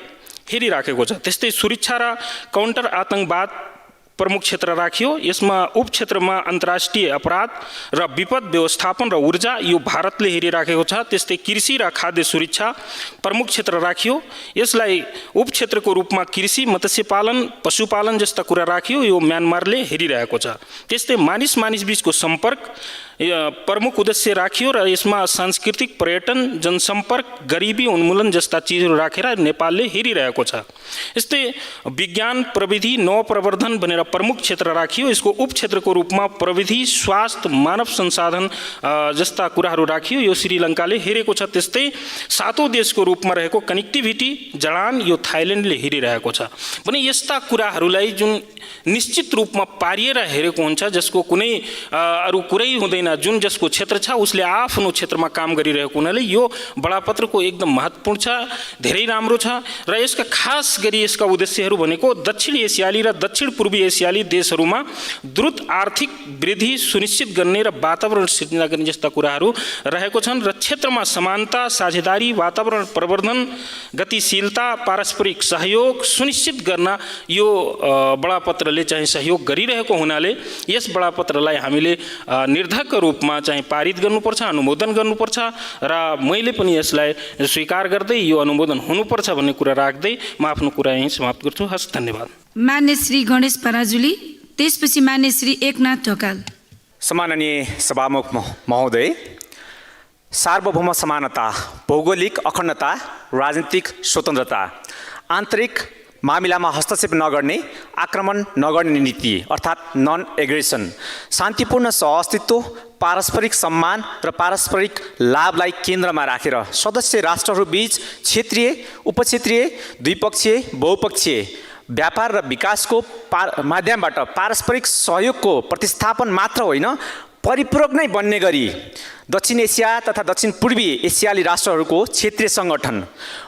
हेरिराखेको छ। त्यस्तै सुरक्षा र काउन्टर आतङ्कवाद प्रमुख क्षेत्र राखियो, यसमा उपक्षेत्रमा अन्तर्राष्ट्रिय अपराध र विपद व्यवस्थापन र ऊर्जा यो भारतले हेरिराखेको छ। त्यस्तै कृषि र खाद्य सुरक्षा प्रमुख क्षेत्र राखियो, यसलाई उपक्षेत्रको रूपमा कृषि, मत्स्य पालन, पशुपालन जस्ता कुरा राखियो, यो म्यानमारले हेरिरहेको छ। त्यस्तै मानिस बीचको सम्पर्क प्रमुख उद्देश्य राखियो र यसमा सांस्कृतिक, पर्यटन, जनसम्पर्क, गरिबी उन्मूलन जस्ता चिजहरू राखेर नेपालले हेरिरहेको छ। यस्तै विज्ञान, प्रविधि, नवप्रवर्धन भनेर प्रमुख क्षेत्र राखियो, यसको उपक्षेत्रको रूपमा प्रविधि, स्वास्थ्य, मानव संसाधन जस्ता कुराहरू राखियो, यो श्रीलङ्काले हेरेको छ। त्यस्तै 7औं देशको रूपमा रहेको कनेक्टिभिटी, जडान, यो थाइल्यान्डले हेरिरहेको छ। भने यस्ता कुराहरूलाई जुन निश्चित रूपमा पारिएर हेरेको हुन्छ, जसको कुनै अरू कुरै हुँदैन, जुन जसको क्षेत्र छ उसले आफ्नो क्षेत्रमा काम गरिरहेको हुनाले यो बडापत्रको एकदम महत्त्वपूर्ण छ, धेरै राम्रो छ। र यसका खास गरी यसका उद्देश्यहरू भनेको दक्षिण एसियाली र दक्षिण पूर्वी एसियाली देशहरूमा द्रुत आर्थिक वृद्धि सुनिश्चित गर्ने र वातावरण सिर्जना गर्ने जस्ता कुराहरू रहेको छन् र क्षेत्रमा समानता, साझेदारी, वातावरण प्रवर्धन, गतिशीलता, पारस्परिक सहयोग सुनिश्चित गर्न यो बडापत्रले चाहिँ सहयोग गरिरहेको हुनाले यस बडापत्रलाई हामीले निर्धक्क रूपमा चाहिँ पारित गर्नुपर्छ, अनुमोदन गर्नुपर्छ र मैले पनि यसलाई स्वीकार गर्दै यो अनुमोदन हुनुपर्छ भन्ने कुरा राख्दै म आफ्नो कुरा यहीँ समाप्त गर्छु। हस्, धन्यवाद। मान्य श्री गणेश पराजुली, त्यसपछि मान्य श्री एकनाथ ढकाल। सम्माननीय सभामुख महोदय, सार्वभौम समानता, भौगोलिक अखण्डता, राजनीतिक स्वतन्त्रता, आन्तरिक मामिलामा हस्तक्षेप नगर्ने, आक्रमण नगर्ने नीति अर्थात् नन एग्रेसन, शान्तिपूर्ण सहअस्तित्व, पारस्परिक सम्मान र पारस्परिक लाभलाई केन्द्रमा राखेर सदस्य राष्ट्रहरूबीच क्षेत्रीय, उपक्षेत्रीय, द्विपक्षीय, बहुपक्षीय व्यापार र विकासको माध्यमबाट पारस्परिक सहयोगको प्रतिस्थापन मात्र होइन, परिपूरक नै बन्ने गरी दक्षिण एसिया तथा दक्षिण पूर्वी एसियाली राष्ट्रहरूको क्षेत्रीय सङ्गठन,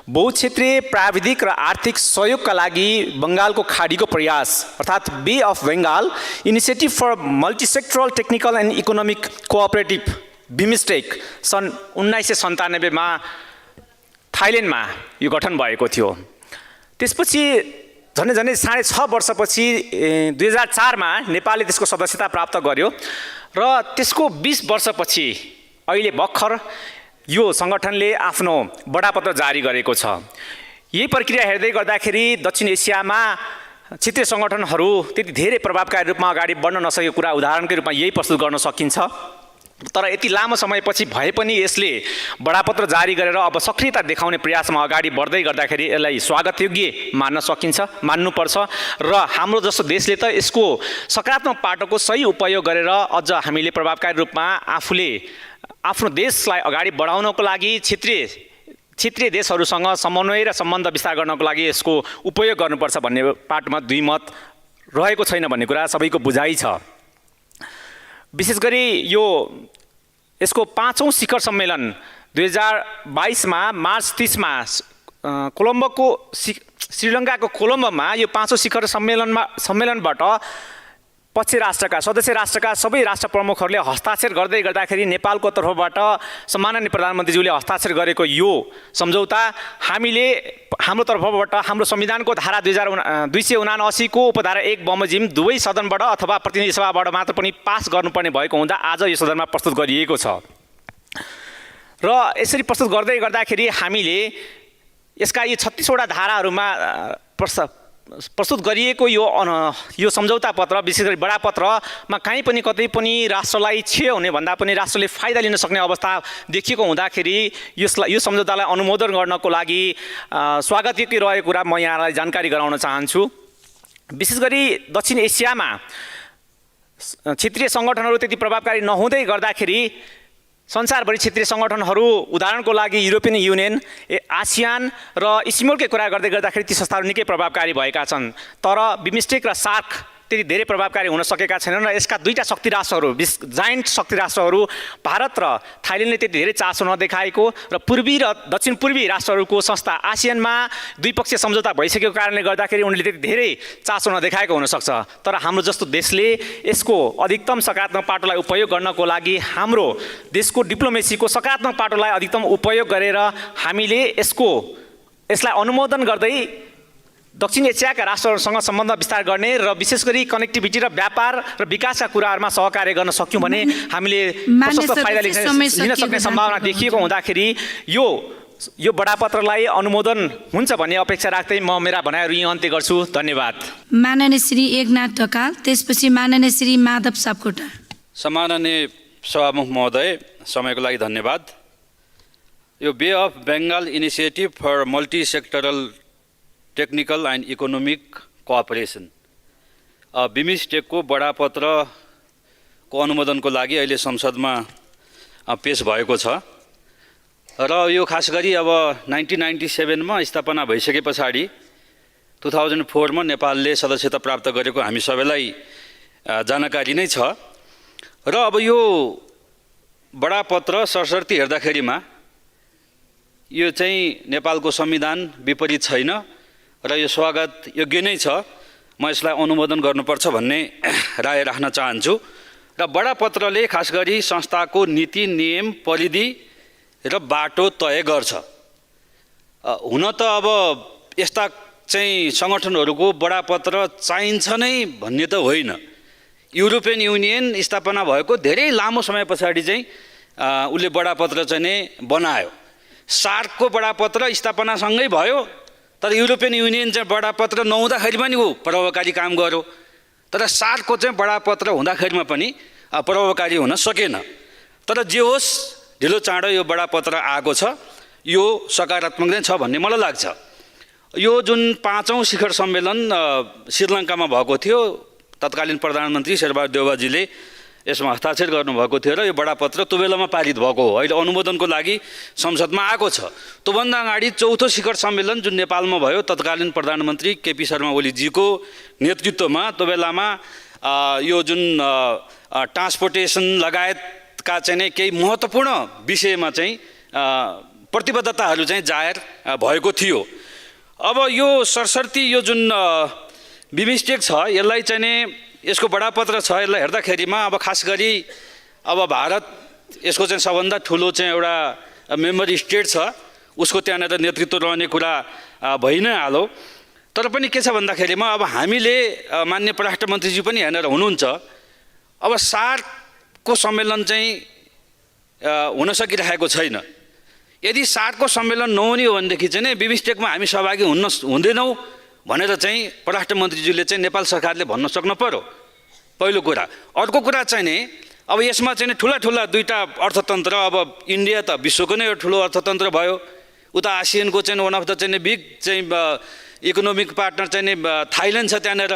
बहुक्षेत्रीय प्राविधिक र आर्थिक सहयोगका लागि बङ्गालको खाडीको प्रयास अर्थात् bay of Bengal initiative for multisectoral technical and economic cooperative BIMSTEC सन् 1997 मा थाइल्यान्डमा यो गठन भएको थियो। त्यसपछि झन्डै 6.5 वर्षपछि 2004 मा नेपालले त्यसको सदस्यता प्राप्त गर्यो र त्यसको 20 वर्षपछि अहिले भर्खर यो सङ्गठनले आफ्नो बडापत्र जारी गरेको छ। यही प्रक्रिया हेर्दै गर्दाखेरि दक्षिण एसियामा क्षेत्रीय सङ्गठनहरू त्यति धेरै प्रभावकारी रूपमा अगाडि बढ्न नसकेको कुरा उदाहरणकै रूपमा यही प्रस्तुत गर्न सकिन्छ। तर यति लामो समयपछि भए पनि यसले बडापत्र जारी गरेर अब सक्रियता देखाउने प्रयासमा अगाडि बढ्दै गर्दाखेरि यसलाई स्वागतयोग्य मान्न सकिन्छ, मान्नुपर्छ र हाम्रो जस्तो देशले त यसको सकारात्मक पाटोको सही उपयोग गरेर अझ हामीले प्रभावकारी रूपमा आफूले आफ्नो देशलाई अगाडि बढाउनको लागि क्षेत्रीय देशहरूसँग समन्वय र सम्बन्ध विस्तार गर्नको लागि यसको उपयोग गर्नुपर्छ भन्ने पाटोमा दुई मत रहेको छैन भन्ने कुरा सबैको बुझाइ छ। विशेष गरी यो यसको 5औं शिखर सम्मेलन 2022मा मार्च 30मा कोलम्बोको श्रीलङ्काको कोलम्बोमा यो 5औं शिखर सम्मेलनबाट पक्ष राष्ट्रका सदस्य राष्ट्रका सबै राष्ट्र प्रमुखहरूले हस्ताक्षर गर्दै गर्दाखेरि नेपालको तर्फबाट सम्माननीय प्रधानमन्त्रीज्यूले हस्ताक्षर गरेको यो सम्झौता हामीले हाम्रो तर्फबाट हाम्रो संविधानको धारा 279 को उपधारा 1 बमोजिम दुवै सदनबाट अथवा प्रतिनिधि सभाबाट मात्र पनि पास गर्नुपर्ने भएको हुँदा आज यो सदनमा प्रस्तुत गरिएको छ र यसरी प्रस्तुत गर्दै गर्दाखेरि हामीले यसका यो 36 वटा धाराहरूमा प्रस्तुत गरिएको यो सम्झौता पत्र विशेष गरी बडापत्रमा कहीँ पनि कतै पनि राष्ट्रलाई क्षय हुने भन्दा पनि राष्ट्रले फाइदा लिन सक्ने अवस्था देखिएको हुँदाखेरि यो सम्झौतालाई अनुमोदन गर्नको लागि स्वागतयोग्य रहेको कुरा म यहाँलाई जानकारी गराउन चाहन्छु। विशेष गरी दक्षिण एसियामा क्षेत्रीय सङ्गठनहरू त्यति प्रभावकारी नहुँदै गर्दाखेरि संसारभरि क्षेत्रीय सङ्गठनहरू उदाहरणको लागि युरोपियन युनियन आसियान र इस्मोलकै कुरा गर्दै गर्दाखेरि ती संस्थाहरू निकै प्रभावकारी भएका छन् तर बिमस्टेक र सार्क त्यति धेरै प्रभावकारी हुन सकेका छैनन् र यसका दुईटा शक्ति राष्ट्रहरू जाइन्ट शक्ति राष्ट्रहरू भारत र थाइल्यान्डले त्यति धेरै चासो नदेखाएको र पूर्वी र दक्षिण पूर्वी राष्ट्रहरूको संस्था आसियानमा द्विपक्षीय सम्झौता भइसकेको कारणले गर्दाखेरि उनले त्यति धेरै चासो नदेखाएको हुनसक्छ तर हाम्रो जस्तो देशले यसको अधिकतम सकारात्मक पाटोलाई उपयोग गर्नको लागि हाम्रो देशको डिप्लोमेसीको सकारात्मक पाटोलाई अधिकतम उपयोग गरेर हामीले यसलाई अनुमोदन गर्दै दक्षिण एसियाका राष्ट्रहरूसँग सम्बन्ध विस्तार गर्ने र विशेष गरी कनेक्टिभिटी र व्यापार र विकासका कुराहरूमा सहकार्य गर्न सक्यौँ भने हामीले प्रशस्त फाइदा लिन सक्ने सम्भावना देखिएको हुँदाखेरि यो बडापत्रलाई अनुमोदन हुन्छ भन्ने अपेक्षा राख्दै म मेरा भनाइहरू यहीँ अन्त्य गर्छु। धन्यवाद। माननीय श्री एकनाथ ढकाल, त्यसपछि माननीय श्री माधव सापकोटा। सम्माननीय सभामुख महोदय, समयको लागि धन्यवाद। यो bay of Bengal initiative for multisectoral technical and economic cooperation बिमस्टेकको बडापत्रको अनुमोदनको लागि अहिले संसदमा पेश भएको छ र यो खास गरी अब 1997मा स्थापना भइसके पछाडि 2004मा नेपालले सदस्यता प्राप्त गरेको हामी सबैलाई जानकारी नै छ र अब यो बडापत्र सरसर्ती हेर्दाखेरिमा यो चाहिँ नेपालको संविधान विपरीत छैन र यो स्वागत योग्य नै छ। म यसलाई अनुमोदन गर्नुपर्छ भन्ने राय राख्न चाहन्छु र बडापत्रले खास गरी संस्थाको नीति नियम परिधि र बाटो तय गर्छ। हुन त अब यस्ता चाहिँ सङ्गठनहरूको बडापत्र चाहिन्छ नै भन्ने त होइन। युरोपियन युनियन स्थापना भएको धेरै लामो समय पछाडि चाहिँ उसले बडापत्र चाहिँ नै बनायो। सार्कको बडापत्र स्थापनासँगै भयो तर युरोपियन युनियन चाहिँ बडापत्र नहुँदाखेरि पनि ऊ प्रभावकारी काम गर्यो तर सार्कको चाहिँ बडापत्र हुँदाखेरिमा पनि प्रभावकारी हुन सकेन। तर जे होस् ढिलो चाँडो यो बडापत्र आएको छ, यो सकारात्मक नै छ भन्ने मलाई लाग्छ। यो जुन 5औं शिखर सम्मेलन श्रीलङ्कामा भएको थियो तत्कालीन प्रधानमन्त्री शेरबहादुर देउवाजीले यसमा हस्ताक्षर गर्नुभएको थियो र यो बडापत्र त्यो बेलामा पारित भएको हो। अहिले अनुमोदनको लागि संसदमा आएको छ। त्योभन्दा अगाडि 4थो शिखर सम्मेलन जुन नेपालमा भयो तत्कालीन प्रधानमन्त्री केपी शर्मा ओलीजीको नेतृत्वमा त्यो बेलामा यो जुन ट्रान्सपोर्टेसन लगायतका चाहिँ केही महत्त्वपूर्ण विषयमा चाहिँ प्रतिबद्धताहरू चाहिँ जाहेर भएको थियो। अब यो सरसर्ती यो जुन बिमस्टेक छ यसलाई चाहिँ नि यसको बडापत्र छ, यसलाई हेर्दाखेरिमा अब खास गरी अब भारत यसको चाहिँ सबभन्दा ठुलो चाहिँ एउटा मेम्बर स्टेट छ, उसको त्यहाँनिर नेतृत्व रहने कुरा भइ नै हाल्यो। तर पनि के छ भन्दाखेरिमा अब हामीले माननीय परराष्ट्र मन्त्रीजी पनि यहाँनिर हुनुहुन्छ। अब सार्कको सम्मेलन चाहिँ हुन सकिरहेको छैन। यदि सार्कको सम्मेलन नहुने हो भनेदेखि चाहिँ नि बिमस्टेकमा हामी सहभागी हुँदैनौँ भनेर चाहिँ परराष्ट्र मन्त्रीज्यूले चाहिँ नेपाल सरकारले भन्न सक्नु पर्यो, पहिलो कुरा। अर्को कुरा चाहिँ नि अब यसमा चाहिँ ठुला दुईवटा अर्थतन्त्र, अब इन्डिया त विश्वको नै एउटा ठुलो अर्थतन्त्र भयो, उता आसियनको चाहिँ वान अफ द चाहिँ बिग चाहिँ इकोनोमिक पार्टनर चाहिँ नि थाइल्यान्ड छ त्यहाँनिर।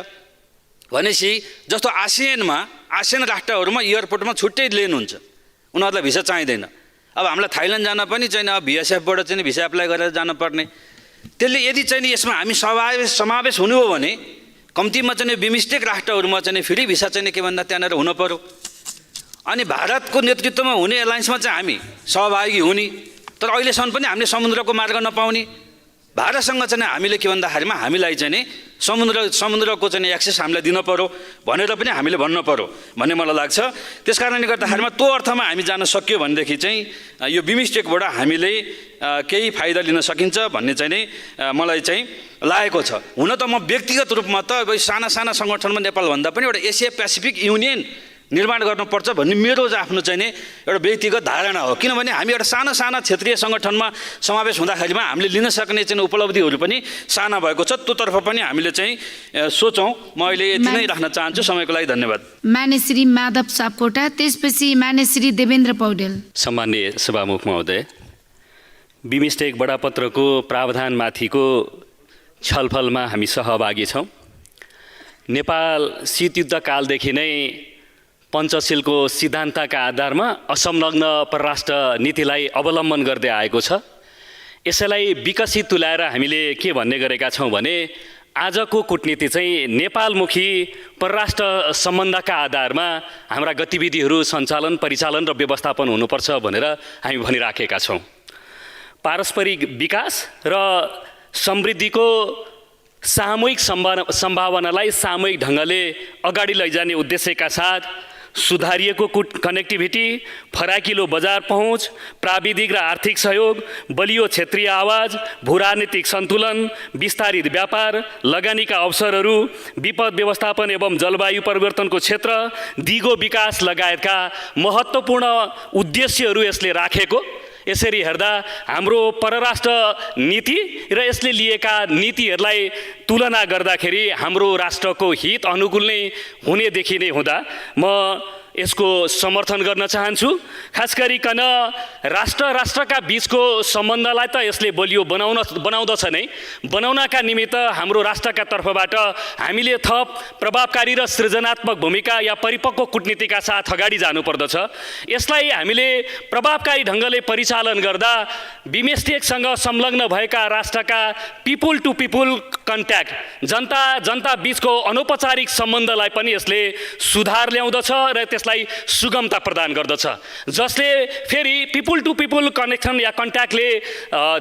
भनेपछि जस्तो आसियन राष्ट्रहरूमा एयरपोर्टमा छुट्टै लेन हुन्छ, उनीहरूलाई भिसा चाहिँदैन। अब हामीलाई थाइल्यान्ड जान पनि चाहिँ अब बिएसएफबाट चाहिँ भिसा एप्लाई गरेर जानुपर्ने। त्यसले यदि चाहिँ यसमा हामी समावेश हुनु हो भने कम्तीमा चाहिँ बिमस्टेक राष्ट्रहरूमा चाहिँ फेरि भिसा चाहिँ के भन्दा त्यहाँनिर हुनु पर्यो। अनि भारतको नेतृत्वमा हुने एलायन्समा चाहिँ हामी सहभागी हुने, तर अहिलेसम्म पनि हामीले समुद्रको मार्ग नपाउने। भारतसँग चाहिँ हामीले के भन्दाखेरिमा हामीलाई चाहिँ नि समुद्रको चाहिँ एक्सेस हामीलाई दिन पर्यो भनेर पनि हामीले भन्न पर्यो भन्ने मलाई लाग्छ। त्यस कारणले गर्दाखेरिमा त्यो अर्थमा हामी जान सक्यो भनेदेखि चाहिँ यो बिमस्टेकबाट हामीले केही फाइदा लिन सकिन्छ भन्ने चाहिँ नि मलाई चाहिँ लागेको छ। हुन त म व्यक्तिगत रूपमा त अब साना साना सङ्गठनमा नेपालभन्दा पनि एउटा एसिया पेसिफिक युनियन निर्माण गर्नुपर्छ भन्ने मेरो आफ्नो चाहिँ नि एउटा व्यक्तिगत धारणा हो। किनभने हामी एउटा साना साना क्षेत्रीय सङ्गठनमा समावेश हुँदाखेरिमा हामीले लिन सक्ने चाहिँ उपलब्धिहरू पनि साना भएको छ। त्योतर्फ पनि हामीले चाहिँ सोचौँ। म अहिले यति नै राख्न चाहन्छु। समयको लागि धन्यवाद। मान्यश्री माधव सापकोटा, त्यसपछि मान्यश्री देवेन्द्र पौडेल। सम्माननीय सभामुख महोदय, बिमस्टेक बडापत्रको प्रावधानमाथिको छलफलमा हामी सहभागी छौँ। नेपाल शीतयुद्धकालदेखि नै पञ्चशीलको सिद्धान्तका आधारमा असंलग्न परराष्ट्र नीतिलाई अवलम्बन गर्दै आएको छ। यसैलाई विकसित तुल्याएर हामीले के भन्ने गरेका छौँ भने आजको कूटनीति चाहिँ नेपालमुखी परराष्ट्र सम्बन्धका आधारमा हाम्रा गतिविधिहरू सञ्चालन, परिचालन र व्यवस्थापन हुनुपर्छ भनेर हामी भनिराखेका छौँ। पारस्परिक विकास र समृद्धिको सामूहिक सम्भावनालाई सामूहिक ढङ्गले अगाडि लैजाने उद्देश्यका साथ सुधारिएको कनेक्टिभिटी, फराकिलो बजार पहुँच, प्राविधिक र आर्थिक सहयोग, बलियो क्षेत्रीय आवाज, भूराजनीतिक सन्तुलन, विस्तारित व्यापार, लगानीका अवसरहरू, विपद व्यवस्थापन एवं जलवायु परिवर्तनको क्षेत्र, दिगो विकास लगायतका महत्त्वपूर्ण उद्देश्यहरू यसले राखेको। यसरी हेर्दा हाम्रो परराष्ट्र नीति र यसले लिएका नीतिहरूलाई तुलना गर्दाखेरि हाम्रो राष्ट्रको हित अनुकूल नै हुने देखिने हुँदा म यसको समर्थन गर्न चाहन्छु। खास गरिकन राष्ट्रका बीचको सम्बन्धलाई त यसले बलियो बनाउँदछ नै, बनाउनका निमित्त हाम्रो राष्ट्रका तर्फबाट हामीले थप प्रभावकारी र सृजनात्मक भूमिका या परिपक्व कूटनीतिका साथ अगाडि जानुपर्दछ। यसलाई हामीले प्रभावकारी ढङ्गले परिचालन गर्दा बिमस्टेकसँग संलग्न भएका राष्ट्रका पिपुल टु पिपुल कन्ट्याक्ट, जनता बीचको अनौपचारिक सम्बन्धलाई पनि यसले सुधार ल्याउँदछ र त्यसलाई सुगमता प्रदान गर्दछ, जसले फेरि पिपुल टु पिपुल कनेक्सन या कन्ट्याक्टले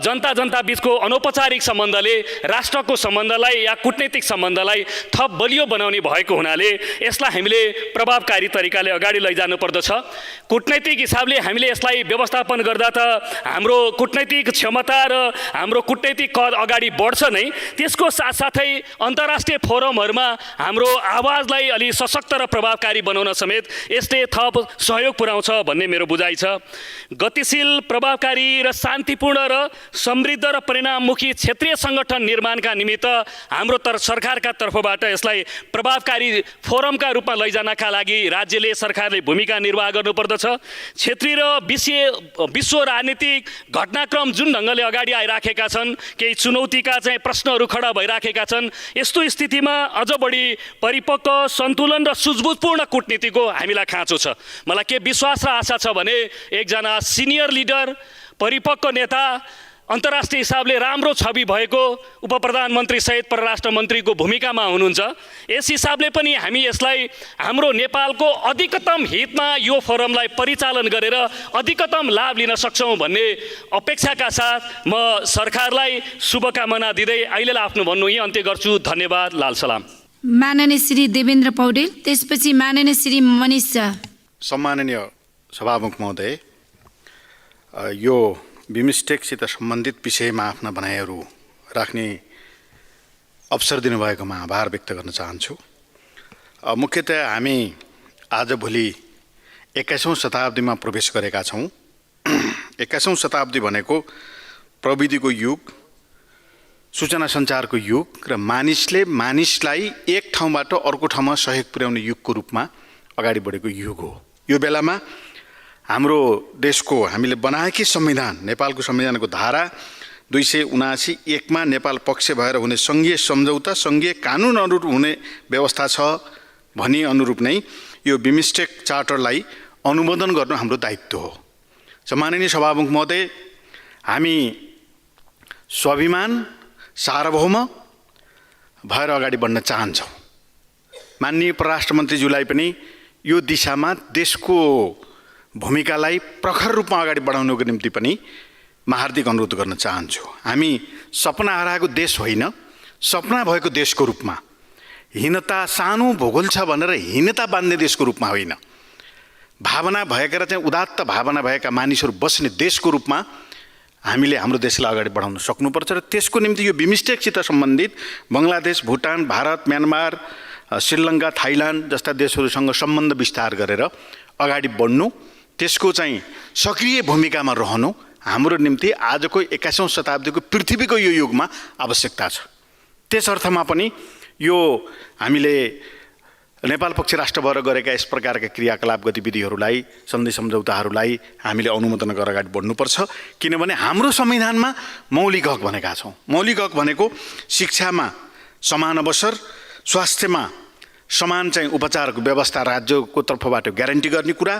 जनता बीचको अनौपचारिक सम्बन्धले राष्ट्रको सम्बन्धलाई या कूटनीतिक सम्बन्धलाई थप बलियो बनाउने भएको हुनाले यसलाई हामीले प्रभावकारी तरिकाले अगाडि लैजानु पर्दछ। कूटनैतिक हिसाबले हामीले यसलाई व्यवस्थापन गर्दा त हाम्रो कूटनैतिक क्षमता र हाम्रो कूटनैतिक कद अगाडि बढ्छ नै, त्यसको साथसाथै अन्तर्राष्ट्रिय फोरमहरूमा हाम्रो आवाजलाई अलि सशक्त र प्रभावकारी बनाउन समेत यसले थप सहयोग पुर्याउँछ भन्ने मेरो बुझाइ छ। गतिशील, प्रभावकारी र शान्तिपूर्ण र समृद्ध र परिणाममुखी क्षेत्रीय सङ्गठन निर्माणका निमित्त हाम्रो सरकारका तर्फबाट यसलाई प्रभावकारी फोरमका रूपमा लैजानका लागि राज्यले, सरकारले भूमिका निर्वाह गर्नुपर्दछ। क्षेत्रीय र विश्व राजनीतिक घटनाक्रम जुन ढङ्गले अगाडि आइराखेका छन्, केही चुनौतीका चाहिँ प्रश्नहरू खडा भइराखेका छन्, यस्तो स्थितिमा अझ बढी परिपक्व, सन्तुलन र सुझबुझपूर्ण कूटनीतिको हामीलाई खाँचो छ। मलाई के विश्वास र आशा छ भने एकजना सिनियर लिडर, परिपक्व नेता, अन्तर्राष्ट्रिय हिसाबले राम्रो छवि भएको उप प्रधानमन्त्री सहित परराष्ट्र मन्त्रीको भूमिकामा हुनुहुन्छ। यस हिसाबले पनि हामी यसलाई हाम्रो नेपालको अधिकतम हितमा यो फोरमलाई परिचालन गरेर अधिकतम लाभ लिन सक्छौँ भन्ने अपेक्षाका साथ म सरकारलाई शुभकामना दिँदै अहिलेलाई आफ्नो भन्नु यही अन्त्य गर्छु। धन्यवाद। लाल सलाम। माननीय श्री देवेन्द्र पौडेल, त्यसपछि माननीय श्री मनिष झा। सम्माननीय सभामुख महोदय, यो बिमस्टेकसित सम्बन्धित विषयमा आफ्ना भनाइहरू राख्ने अवसर दिनुभएकोमा आभार व्यक्त गर्न चाहन्छु। मुख्यतया हामी आजभोलि 21औं शताब्दीमा प्रवेश गरेका छौँ। 21औं शताब्दी भनेको प्रविधिको युग, सूचना सञ्चारको युग र मानिसलाई एक ठाउँबाट अर्को ठाउँमा सहयोग पुर्याउने युगको रूपमा अगाडि बढेको युग हो। यो बेलामा हाम्रो देशको हामीले बनाएकै संविधान, नेपालको संविधानको धारा 279(1) मा नेपाल पक्ष भएर हुने सङ्घीय सम्झौता, सङ्घीय कानुन अनुरूप हुने व्यवस्था छ भनी अनुरूप नै यो बिमस्टेक चार्टरलाई अनुमोदन गर्नु हाम्रो दायित्व हो। सम्माननीय सभामुख महोदय, हामी स्वाभिमान, सार्वभौम भएर अगाडि बढ्न चाहन्छौँ। माननीय परराष्ट्र मन्त्रीज्यूलाई पनि यो दिशामा देशको भूमिकालाई प्रखर रूपमा अगाडि बढाउनको निम्ति पनि म हार्दिक अनुरोध गर्न चाहन्छु। हामी सपना हराएको देश होइन, सपना भएको देशको रूपमा, हीनता सानो भूगोल छ भनेर हीनता बाँध्ने देशको रूपमा होइन, भावना भएका र चाहिँ उदात्त भावना भएका मानिसहरू बस्ने देशको रूपमा हामीले हाम्रो देशलाई अगाडि बढाउन सक्नुपर्छ। र त्यसको निम्ति यो बिमस्टेकसित सम्बन्धित बङ्गलादेश, भुटान, भारत, म्यानमार, श्रीलङ्का, थाइल्यान्ड जस्ता देशहरूसँग सम्बन्ध विस्तार गरेर अगाडि बढ्नु, त्यसको चाहिँ सक्रिय भूमिकामा रहनु हाम्रो निम्ति आजको 21औं शताब्दीको पृथ्वीको यो युगमा आवश्यकता छ। त्यस अर्थमा पनि यो हामीले नेपाल पक्ष राष्ट्र भएर गरेका यस प्रकारका क्रियाकलाप गतिविधिहरूलाई, सन्धि सम्झौताहरूलाई हामीले अनुमोदन गरेर अगाडि बढ्नुपर्छ। किनभने हाम्रो संविधानमा मौलिक हक भनेका छौँ। मौलिक हक भनेको शिक्षामा समान अवसर, स्वास्थ्यमा समान चाहिँ उपचारको व्यवस्था राज्यको तर्फबाट ग्यारेन्टी गर्ने कुरा,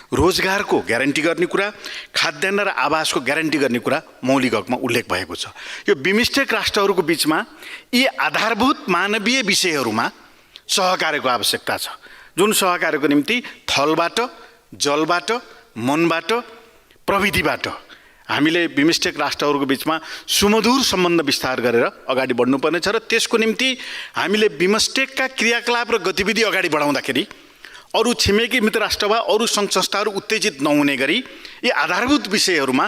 रोजगारको ग्यारेन्टी गर्ने कुरा, खाद्यान्न र आवासको ग्यारेन्टी गर्ने कुरा मौलिक हकमा उल्लेख भएको छ। यो बिमस्टेक राष्ट्रहरूको बिचमा यी आधारभूत मानवीय विषयहरूमा सहकार्यको आवश्यकता छ, जुन सहकार्यको निम्ति थलबाट, जलबाट, मनबाट, प्रविधिबाट हामीले बिमस्टेक राष्ट्रहरूको बिचमा सुमधुर सम्बन्ध विस्तार गरेर अगाडि बढ्नुपर्नेछ। र त्यसको निम्ति हामीले बिमस्टेकका क्रियाकलाप र गतिविधि अगाडि बढाउँदाखेरि अरू छिमेकी मित्र राष्ट्र वा अरू सङ्घ संस्थाहरू उत्तेजित नहुने गरी यी आधारभूत विषयहरूमा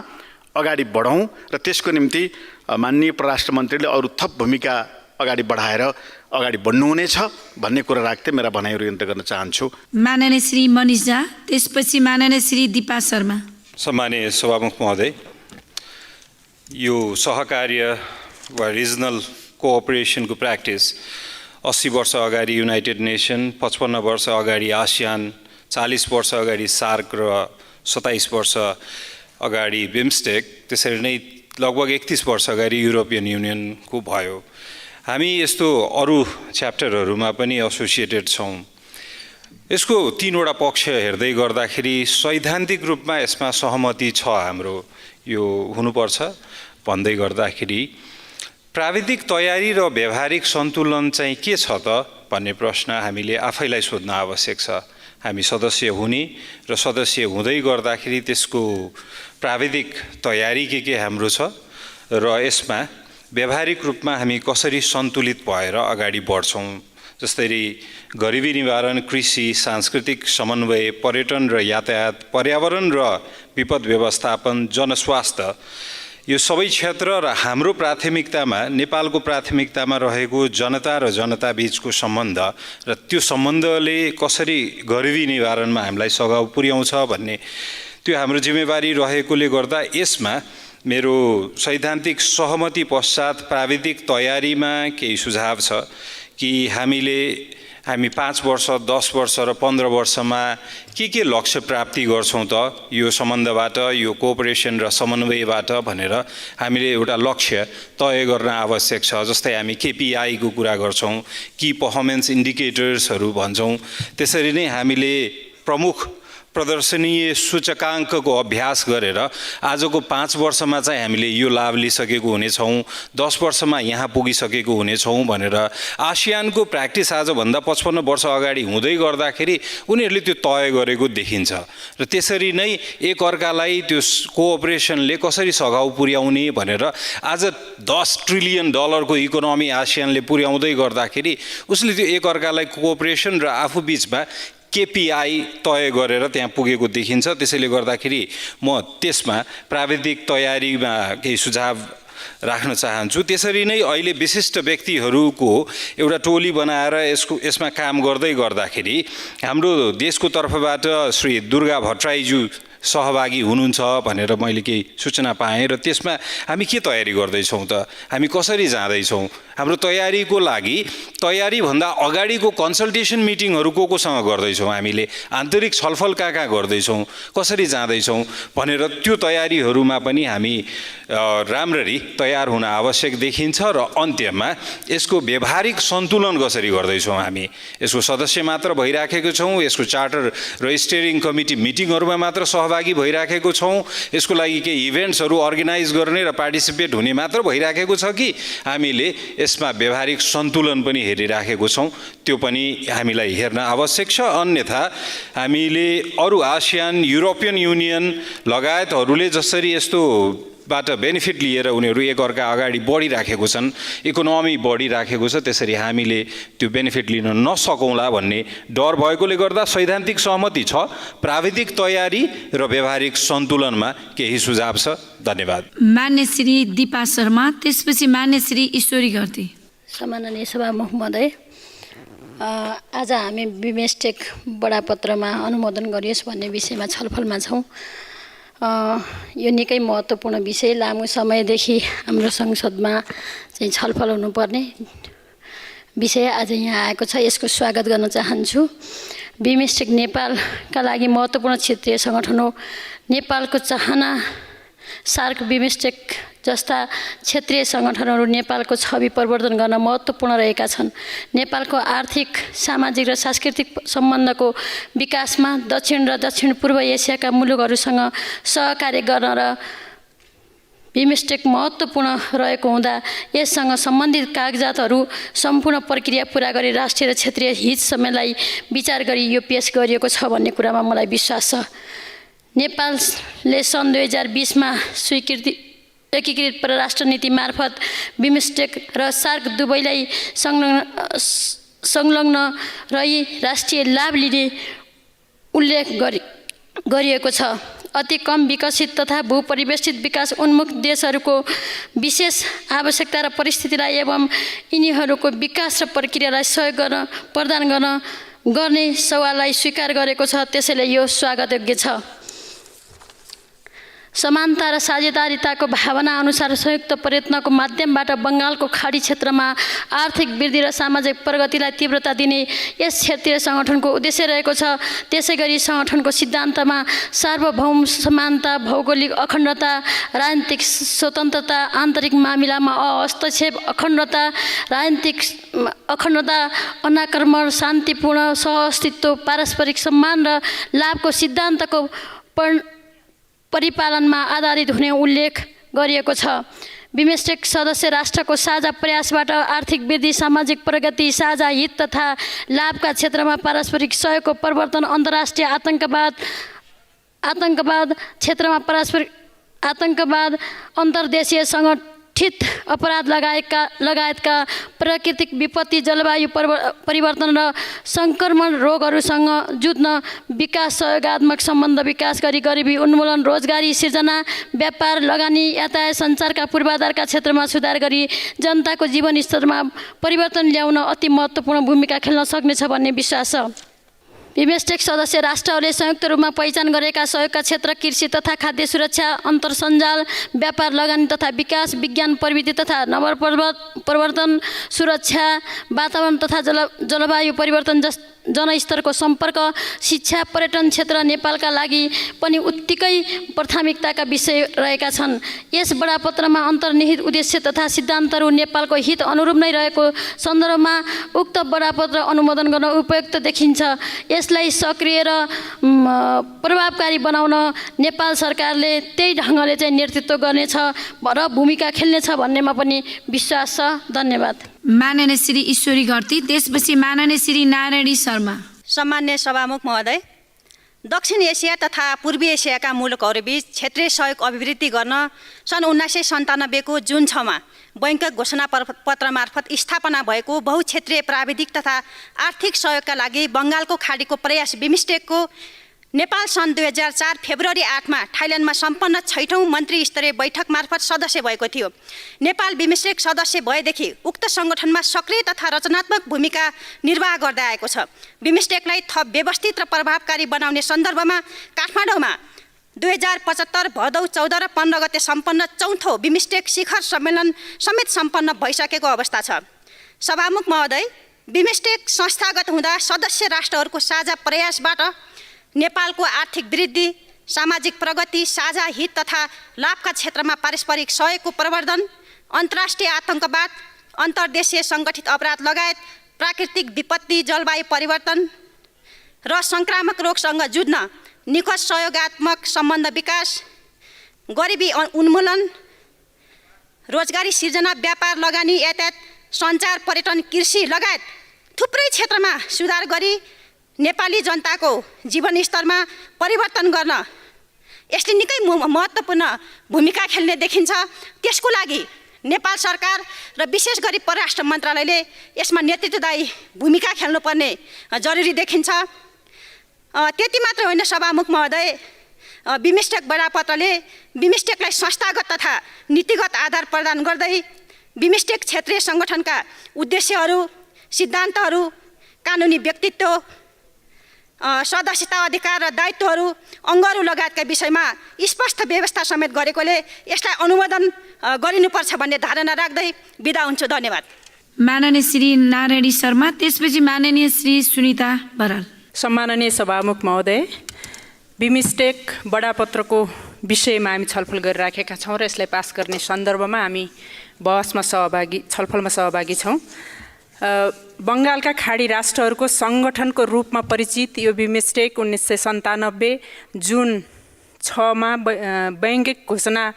अगाडि बढौँ र त्यसको निम्ति माननीय परराष्ट्र मन्त्रीले अरू थप भूमिका अगाडि बढाएर अगाडि बढ्नुहुनेछ भन्ने कुरा राख्दै मेरा भनाइहरू अन्त्य गर्न चाहन्छु। माननीय श्री मनिष झा, त्यसपछि माननीय श्री दिपा शर्मा। सम्मानीय सभामुख महोदय, यो सहकार्य वा रिजनल कोअपरेसनको प्र्याक्टिस 80 वर्ष अगाडि युनाइटेड नेसन, 55 वर्ष अगाडि आसियान, 40 वर्ष अगाडि सार्क र 27 वर्ष अगाडि बिमस्टेक, त्यसरी नै लगभग 31 वर्ष अगाडि युरोपियन युनियनको भयो। हामी यस्तो अरू च्याप्टरहरूमा पनि एसोसिएटेड छौँ। यसको 3वटा पक्ष हेर्दै गर्दाखेरि सैद्धान्तिक रूपमा यसमा सहमति छ हाम्रो, यो हुनुपर्छ भन्दै गर्दाखेरि प्राविधिक तयारी र व्यावहारिक सन्तुलन चाहिँ के छ त भन्ने प्रश्न हामीले आफैलाई सोध्न आवश्यक छ। हामी सदस्य हुने र सदस्य हुँदै गर्दाखेरि त्यसको प्राविधिक तयारी के हाम्रो छ र यसमा व्यावहारिक रूपमा हामी कसरी सन्तुलित भएर अगाडि बढ्छौँ। जस्तै गरिबी निवारण, कृषि, सांस्कृतिक समन्वय, पर्यटन र यातायात, पर्यावरण र विपद व्यवस्थापन, जनस्वास्थ्य, यो सबै क्षेत्र र हाम्रो प्राथमिकतामा, नेपालको प्राथमिकतामा रहेको जनता र जनता बीचको सम्बन्ध र त्यो सम्बन्धले कसरी गरिबी निवारणमा हामीलाई सघाउ पुर्याउँछ भन्ने त्यो हाम्रो जिम्मेवारी रहेकोले गर्दा यसमा मेरो सैद्धान्तिक सहमति पश्चात प्राविधिक तयारीमा केही सुझाव छ कि हामी 5 वर्ष, 10 वर्ष र 15 वर्षमा के लक्ष्य प्राप्ति गर्छौँ त यो सम्बन्धबाट, यो कोअपरेसन र समन्वयबाट भनेर हामीले एउटा लक्ष्य तय गर्न आवश्यक छ। जस्तै हामी KPI को कुरा गर्छौँ, की पर्फर्मेन्स इन्डिकेटर्सहरू भन्छौँ। त्यसरी नै हामीले प्रमुख प्रदर्शनीय सूचकाङ्कको अभ्यास गरेर आजको 5 वर्षमा चाहिँ हामीले यो लाभ लिइसकेको हुनेछौँ, 10 वर्षमा यहाँ पुगिसकेको हुनेछौँ भनेर आसियानको प्र्याक्टिस आजभन्दा 55 वर्ष अगाडि हुँदै गर्दाखेरि उनीहरूले त्यो तय गरेको देखिन्छ। र त्यसरी नै एकअर्कालाई त्यो कोअपरेसनले कसरी सघाउ पुर्याउने भनेर आज $10 ट्रिलियन को इकोनोमी आसियानले पुर्याउँदै गर्दाखेरि उसले त्यो एकअर्कालाई कोअपरेसन र आफू बिचमा KPI तय गरेर त्यहाँ पुगेको देखिन्छ। त्यसैले गर्दाखेरि म त्यसमा प्राविधिक तयारीमा केही सुझाव राख्न चाहन्छु। त्यसरी नै अहिले विशिष्ट व्यक्तिहरूको एउटा टोली बनाएर यसमा काम गर्दै गर्दाखेरि हाम्रो देशको तर्फबाट श्री दुर्गा भट्टराईज्यू सहभागी हुनुहुन्छ भनेर मैले केही सूचना पाएँ र त्यसमा हामी के तयारी गर्दैछौँ त, हामी कसरी जाँदैछौँ, हाम्रो तयारीको लागि तयारीभन्दा अगाडिको कन्सल्टेसन मिटिङहरू कोसँग गर्दैछौँ, हामीले आन्तरिक छलफल कहाँ गर्दैछौँ, कसरी जाँदैछौँ भनेर त्यो तयारीहरूमा पनि हामी राम्ररी तयार हुन आवश्यक देखिन्छ। र अन्त्यमा यसको व्यावहारिक सन्तुलन कसरी गर्दैछौँ, हामी यसको सदस्य मात्र भइराखेको छौँ, यसको चार्टर र स्टियरिङ कमिटी मिटिङहरूमा मात्र सहभागी भइराखेको छौँ, यसको लागि केही इभेन्ट्सहरू अर्गनाइज गर्ने र पार्टिसिपेट हुने मात्र भइराखेको छ कि हामीले यसमा व्यवहारिक सन्तुलन पनि हेरिराखेको छौँ, त्यो पनि हामीलाई हेर्न आवश्यक छ। अन्यथा हामीले अरू आसियान, युरोपियन युनियन लगायतहरूले जसरी यस्तो बाट बेनिफिट लिएर उनीहरू एकअर्का अगाडि बढिराखेको छन्, इकोनोमी बढिराखेको छ, त्यसरी हामीले त्यो बेनिफिट लिन नसकौँला भन्ने डर भएकोले गर्दा सैद्धान्तिक सहमति छ। प्राविधिक तयारी र व्यवहारिक सन्तुलनमा केही सुझाव छ। धन्यवाद। मान्य श्री दिपा शर्मा, त्यसपछि मान्य श्री ईश्वरी घरती। सम्माननीय सभामुख महोदय, आज हामी बिमस्टेक बडापत्रमा अनुमोदन गरियोस् भन्ने विषयमा छलफलमा छौँ। यो निकै महत्त्वपूर्ण विषय, लामो समयदेखि हाम्रो संसदमा चाहिँ छलफल हुनुपर्ने विषय आज यहाँ आएको छ। यसको स्वागत गर्न चाहन्छु। बिमस्टेक नेपालका लागि महत्त्वपूर्ण क्षेत्रीय सङ्गठन हो। नेपालको चाहना सार्क, बिमस्टेक जस्ता क्षेत्रीय सङ्गठनहरू नेपालको छवि परिवर्तन गर्न महत्त्वपूर्ण रहेका छन्। नेपालको आर्थिक, सामाजिक र सांस्कृतिक सम्बन्धको विकासमा दक्षिण र दक्षिण पूर्व एसियाका मुलुकहरूसँग सहकार्य गर्न र बिमस्टेक महत्त्वपूर्ण रहेको हुँदा यससँग सम्बन्धित कागजातहरू सम्पूर्ण प्रक्रिया पुरा गरी राष्ट्रिय र क्षेत्रीय हित समेतलाई विचार गरी यो पेश गरिएको छ भन्ने कुरामा मलाई विश्वास छ। नेपालले सन् 2020मा एकीकृत परराष्ट्र नीति मार्फत बिमस्टेक र सार्क दुवैलाई संलग्न रही राष्ट्रिय लाभ लिने उल्लेख गरिएको छ। अति कम विकसित तथा भूपरिवेष्टित विकास उन्मुख देशहरूको विशेष आवश्यकता र परिस्थितिलाई एवं यिनीहरूको विकास र प्रक्रियालाई सहयोग प्रदान गर्ने सवाललाई स्वीकार गरेको छ। त्यसैले यो स्वागतयोग्य छ। समानता र साझेदारीताको भावना अनुसार संयुक्त प्रयत्नको माध्यमबाट बङ्गालको खाडी क्षेत्रमा आर्थिक वृद्धि र सामाजिक प्रगतिलाई तीव्रता दिने यस क्षेत्रीय सङ्गठनको उद्देश्य रहेको छ। त्यसैगरी सङ्गठनको सिद्धान्तमा सार्वभौम समानता, भौगोलिक अखण्डता, राजनीतिक स्वतन्त्रता, आन्तरिक मामिलामा हस्तक्षेप, अखण्डता, राजनीतिक अखण्डता, अनाक्रमण, शान्तिपूर्ण सहअस्तित्व, पारस्परिक सम्मान र लाभको सिद्धान्तको परिपालनमा आधारित हुने उल्लेख गरिएको छ। बिमस्टेक सदस्य राष्ट्रको साझा प्रयासबाट आर्थिक वृद्धि, सामाजिक प्रगति, साझा हित तथा लाभका क्षेत्रमा पारस्परिक सहयोगको प्रवर्तन, अन्तर्राष्ट्रिय आतङ्कवाद क्षेत्रमा पारस्परिक आतङ्कवाद, अन्तर्देशीय सङ्गठित अपराध लगायतका प्राकृतिक विपत्ति, जलवायु परिवर्तन र सङ्क्रमण रोगहरूसँग जुझ्न विकास सहयोगात्मक सम्बन्ध विकास गरी गरिबी उन्मूलन, रोजगारी सिर्जना, व्यापार, लगानी, यातायात, सञ्चारका पूर्वाधारका क्षेत्रमा सुधार गरी जनताको जीवनस्तरमा परिवर्तन ल्याउन अति महत्त्वपूर्ण भूमिका खेल्न सक्नेछ भन्ने विश्वास छ। बिमस्टेक सदस्य राष्ट्रहरूले संयुक्त रूपमा पहिचान गरेका सहयोगका क्षेत्र कृषि तथा खाद्य सुरक्षा, अन्तर्सञ्जाल, व्यापार, लगानी तथा विकास, विज्ञान प्रविधि तथा नवप्रवर्तन, सुरक्षा, वातावरण तथा जलवायु परिवर्तन, जनस्तरको सम्पर्क, शिक्षा, पर्यटन क्षेत्र नेपालका लागि पनि उत्तिकै प्राथमिकताका विषय रहेका छन्। यस बडापत्रमा अन्तर्निहित उद्देश्य तथा सिद्धान्तहरू नेपालको हित अनुरूप नै रहेको सन्दर्भमा उक्त बडापत्र अनुमोदन गर्न उपयुक्त देखिन्छ। यसलाई सक्रिय र प्रभावकारी बनाउन नेपाल सरकारले त्यही ढङ्गले चाहिँ नेतृत्व गर्नेछ र भूमिका खेल्नेछ भन्नेमा पनि विश्वास छ। धन्यवाद। माननीय श्री ईश्वरी घरती, त्यसपछि माननीय श्री नारायणी शर्मा। सम्मान्य सभामुख महोदय, दक्षिण एसिया तथा पूर्वी एसियाका मुलुकहरूबीच क्षेत्रीय सहयोग अभिवृद्धि गर्न सन् 1997 को जुन 6 मा बैङ्क घोषणा पत्र मार्फत स्थापना भएको बहुक्षेत्रीय प्राविधिक तथा आर्थिक सहयोगका लागि बङ्गालको खाडीको प्रयास बिमस्टेकको नेपाल सन् 2004 फेब्रुअरी 8 मा थाइल्यान्डमा सम्पन्न 6औं मन्त्री स्तरीय बैठक मार्फत सदस्य भएको थियो। नेपाल बिमस्टेक सदस्य भएदेखि उक्त सङ्गठनमा सक्रिय तथा रचनात्मक भूमिका निर्वाह गर्दै आएको छ। बिमस्टेकलाई थप व्यवस्थित र प्रभावकारी बनाउने सन्दर्भमा काठमाडौँमा 2075 भदौ 14 र 15 गते सम्पन्न 4औं बिमस्टेक शिखर सम्मेलन समेत सम्पन्न भइसकेको अवस्था छ। सभामुख महोदय, बिमस्टेक संस्थागत हुँदा सदस्य राष्ट्रहरूको साझा प्रयासबाट नेपालको आर्थिक वृद्धि, सामाजिक प्रगति, साझा हित तथा लाभका क्षेत्रमा पारस्परिक सहयोगको प्रवर्धन, अन्तर्राष्ट्रिय आतङ्कवाद, अन्तर्देशीय सङ्गठित अपराध लगायत प्राकृतिक विपत्ति, जलवायु परिवर्तन र सङ्क्रामक रोगसँग जुझ्न निकट सहयोगात्मक सम्बन्ध विकास, गरिबी उन्मूलन, रोजगारी सिर्जना, व्यापार, लगानी, यातायात, सञ्चार, पर्यटन, कृषि लगायत थुप्रै क्षेत्रमा सुधार गरी नेपाली जनताको जीवनस्तरमा परिवर्तन गर्न यसले निकै महत्त्वपूर्ण भूमिका खेल्ने देखिन्छ। त्यसको लागि नेपाल सरकार र विशेष गरी परराष्ट्र मन्त्रालयले यसमा नेतृत्वदायी भूमिका खेल्नुपर्ने जरुरी देखिन्छ। त्यति मात्र होइन सभामुख महोदय, बिमस्टेक बडापत्रले बिमस्टेकलाई संस्थागत तथा नीतिगत आधार प्रदान गर्दै बिमस्टेक क्षेत्रीय सङ्गठनका उद्देश्यहरू, सिद्धान्तहरू, कानुनी व्यक्तित्व, सदस्यता अधिकार र दायित्वहरू, अङ्गहरू लगायतका विषयमा स्पष्ट व्यवस्था समेत गरेकोले यसलाई अनुमोदन गरिनुपर्छ भन्ने धारणा राख्दै बिदा हुन्छु। धन्यवाद। माननीय श्री नारायणी शर्मा, त्यसपछि माननीय श्री सुनिता बराल। सम्माननीय सभामुख महोदय, बिमस्टेक बडापत्रको विषयमा हामी छलफल गरिराखेका छौँ र यसलाई पास गर्ने सन्दर्भमा हामी छलफलमा सहभागी छौँ। बङ्गालका खाडी राष्ट्रहरूको सङ्गठनको रूपमा परिचित यो बिमस्टेक 1997 जुन 6 मा बैंकिक घोषणा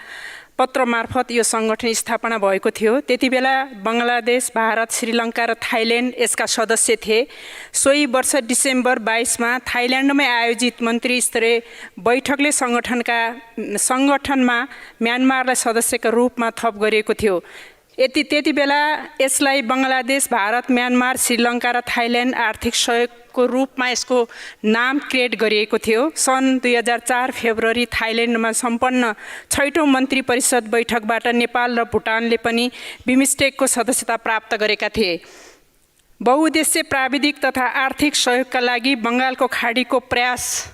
पत्र मार्फत यो सङ्गठन स्थापना भएको थियो। त्यति बेला बङ्गलादेश, भारत, श्रीलङ्का र थाइल्यान्ड यसका सदस्य थिए। सोही वर्ष डिसेम्बर 22 मा थाइल्यान्डमै आयोजित मन्त्री स्तरीय बैठकले सङ्गठनमा म्यानमारलाई सदस्यका रूपमा थप गरिएको थियो। त्यति बेला यसलाई बङ्गलादेश, भारत, म्यानमार, श्रीलङ्का र थाइल्यान्ड आर्थिक सहयोगको रूपमा यसको नाम क्रिएट गरिएको थियो। सन् 2004 फेब्रुअरी थाइल्यान्डमा सम्पन्न 6औं मन्त्री परिषद बैठकबाट नेपाल र भुटानले पनि बिमस्टेकको सदस्यता प्राप्त गरेका थिए। बहुउद्देश्य प्राविधिक तथा आर्थिक सहयोगका लागि बङ्गालको खाडीको प्रयास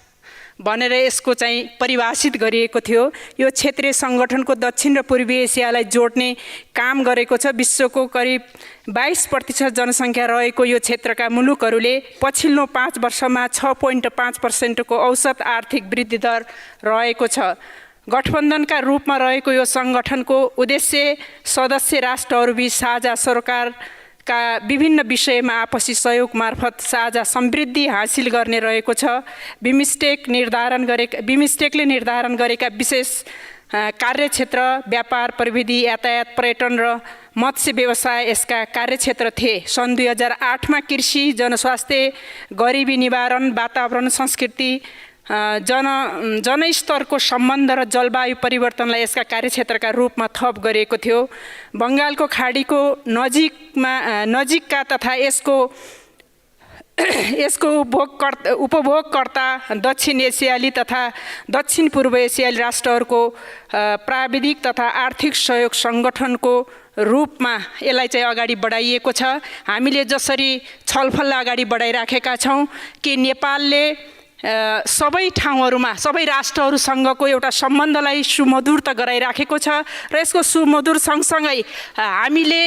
भनेर यसको चाहिँ परिभाषित गरिएको थियो। यो क्षेत्रीय सङ्गठनको दक्षिण र पूर्वी एसियालाई जोड्ने काम गरेको छ। विश्वको करिब 22% जनसङ्ख्या रहेको यो क्षेत्रका मुलुकहरूले पछिल्लो 5 वर्षमा 6.5% को औसत आर्थिक वृद्धि दर रहेको छ। गठबन्धनका रूपमा रहेको यो सङ्गठनको उद्देश्य सदस्य राष्ट्रहरूबीच साझा सरकारका विभिन्न विषयमा आपसी सहयोग मार्फत साझा समृद्धि हासिल गर्ने रहेको छ। बिमस्टेकले निर्धारण गरेका विशेष कार्यक्षेत्र व्यापार, प्रविधि, यातायात, पर्यटन र मत्स्य व्यवसाय यसका कार्यक्षेत्र थिए। सन् 2008 मा कृषि, जनस्वास्थ्य, गरिबी निवारण, वातावरण, संस्कृति, जनस्तरको सम्बन्ध र जलवायु परिवर्तनलाई यसका कार्यक्षेत्रका रूपमा थप गरिएको थियो। बङ्गालको खाडीको नजिकका तथा यसको उपभोगकर्ता दक्षिण एसियाली तथा दक्षिण पूर्व एसियाली राष्ट्रहरूको प्राविधिक तथा आर्थिक सहयोग सङ्गठनको रूपमा यसलाई चाहिँ अगाडि बढाइएको छ। हामीले जसरी छलफल अगाडि बढाइराखेका छौँ कि नेपालले सबै ठाउँहरूमा सबै राष्ट्रहरूसँगको एउटा सम्बन्धलाई सुमधुर त गराइराखेको छ र यसको सुमधुर सँगसँगै हामीले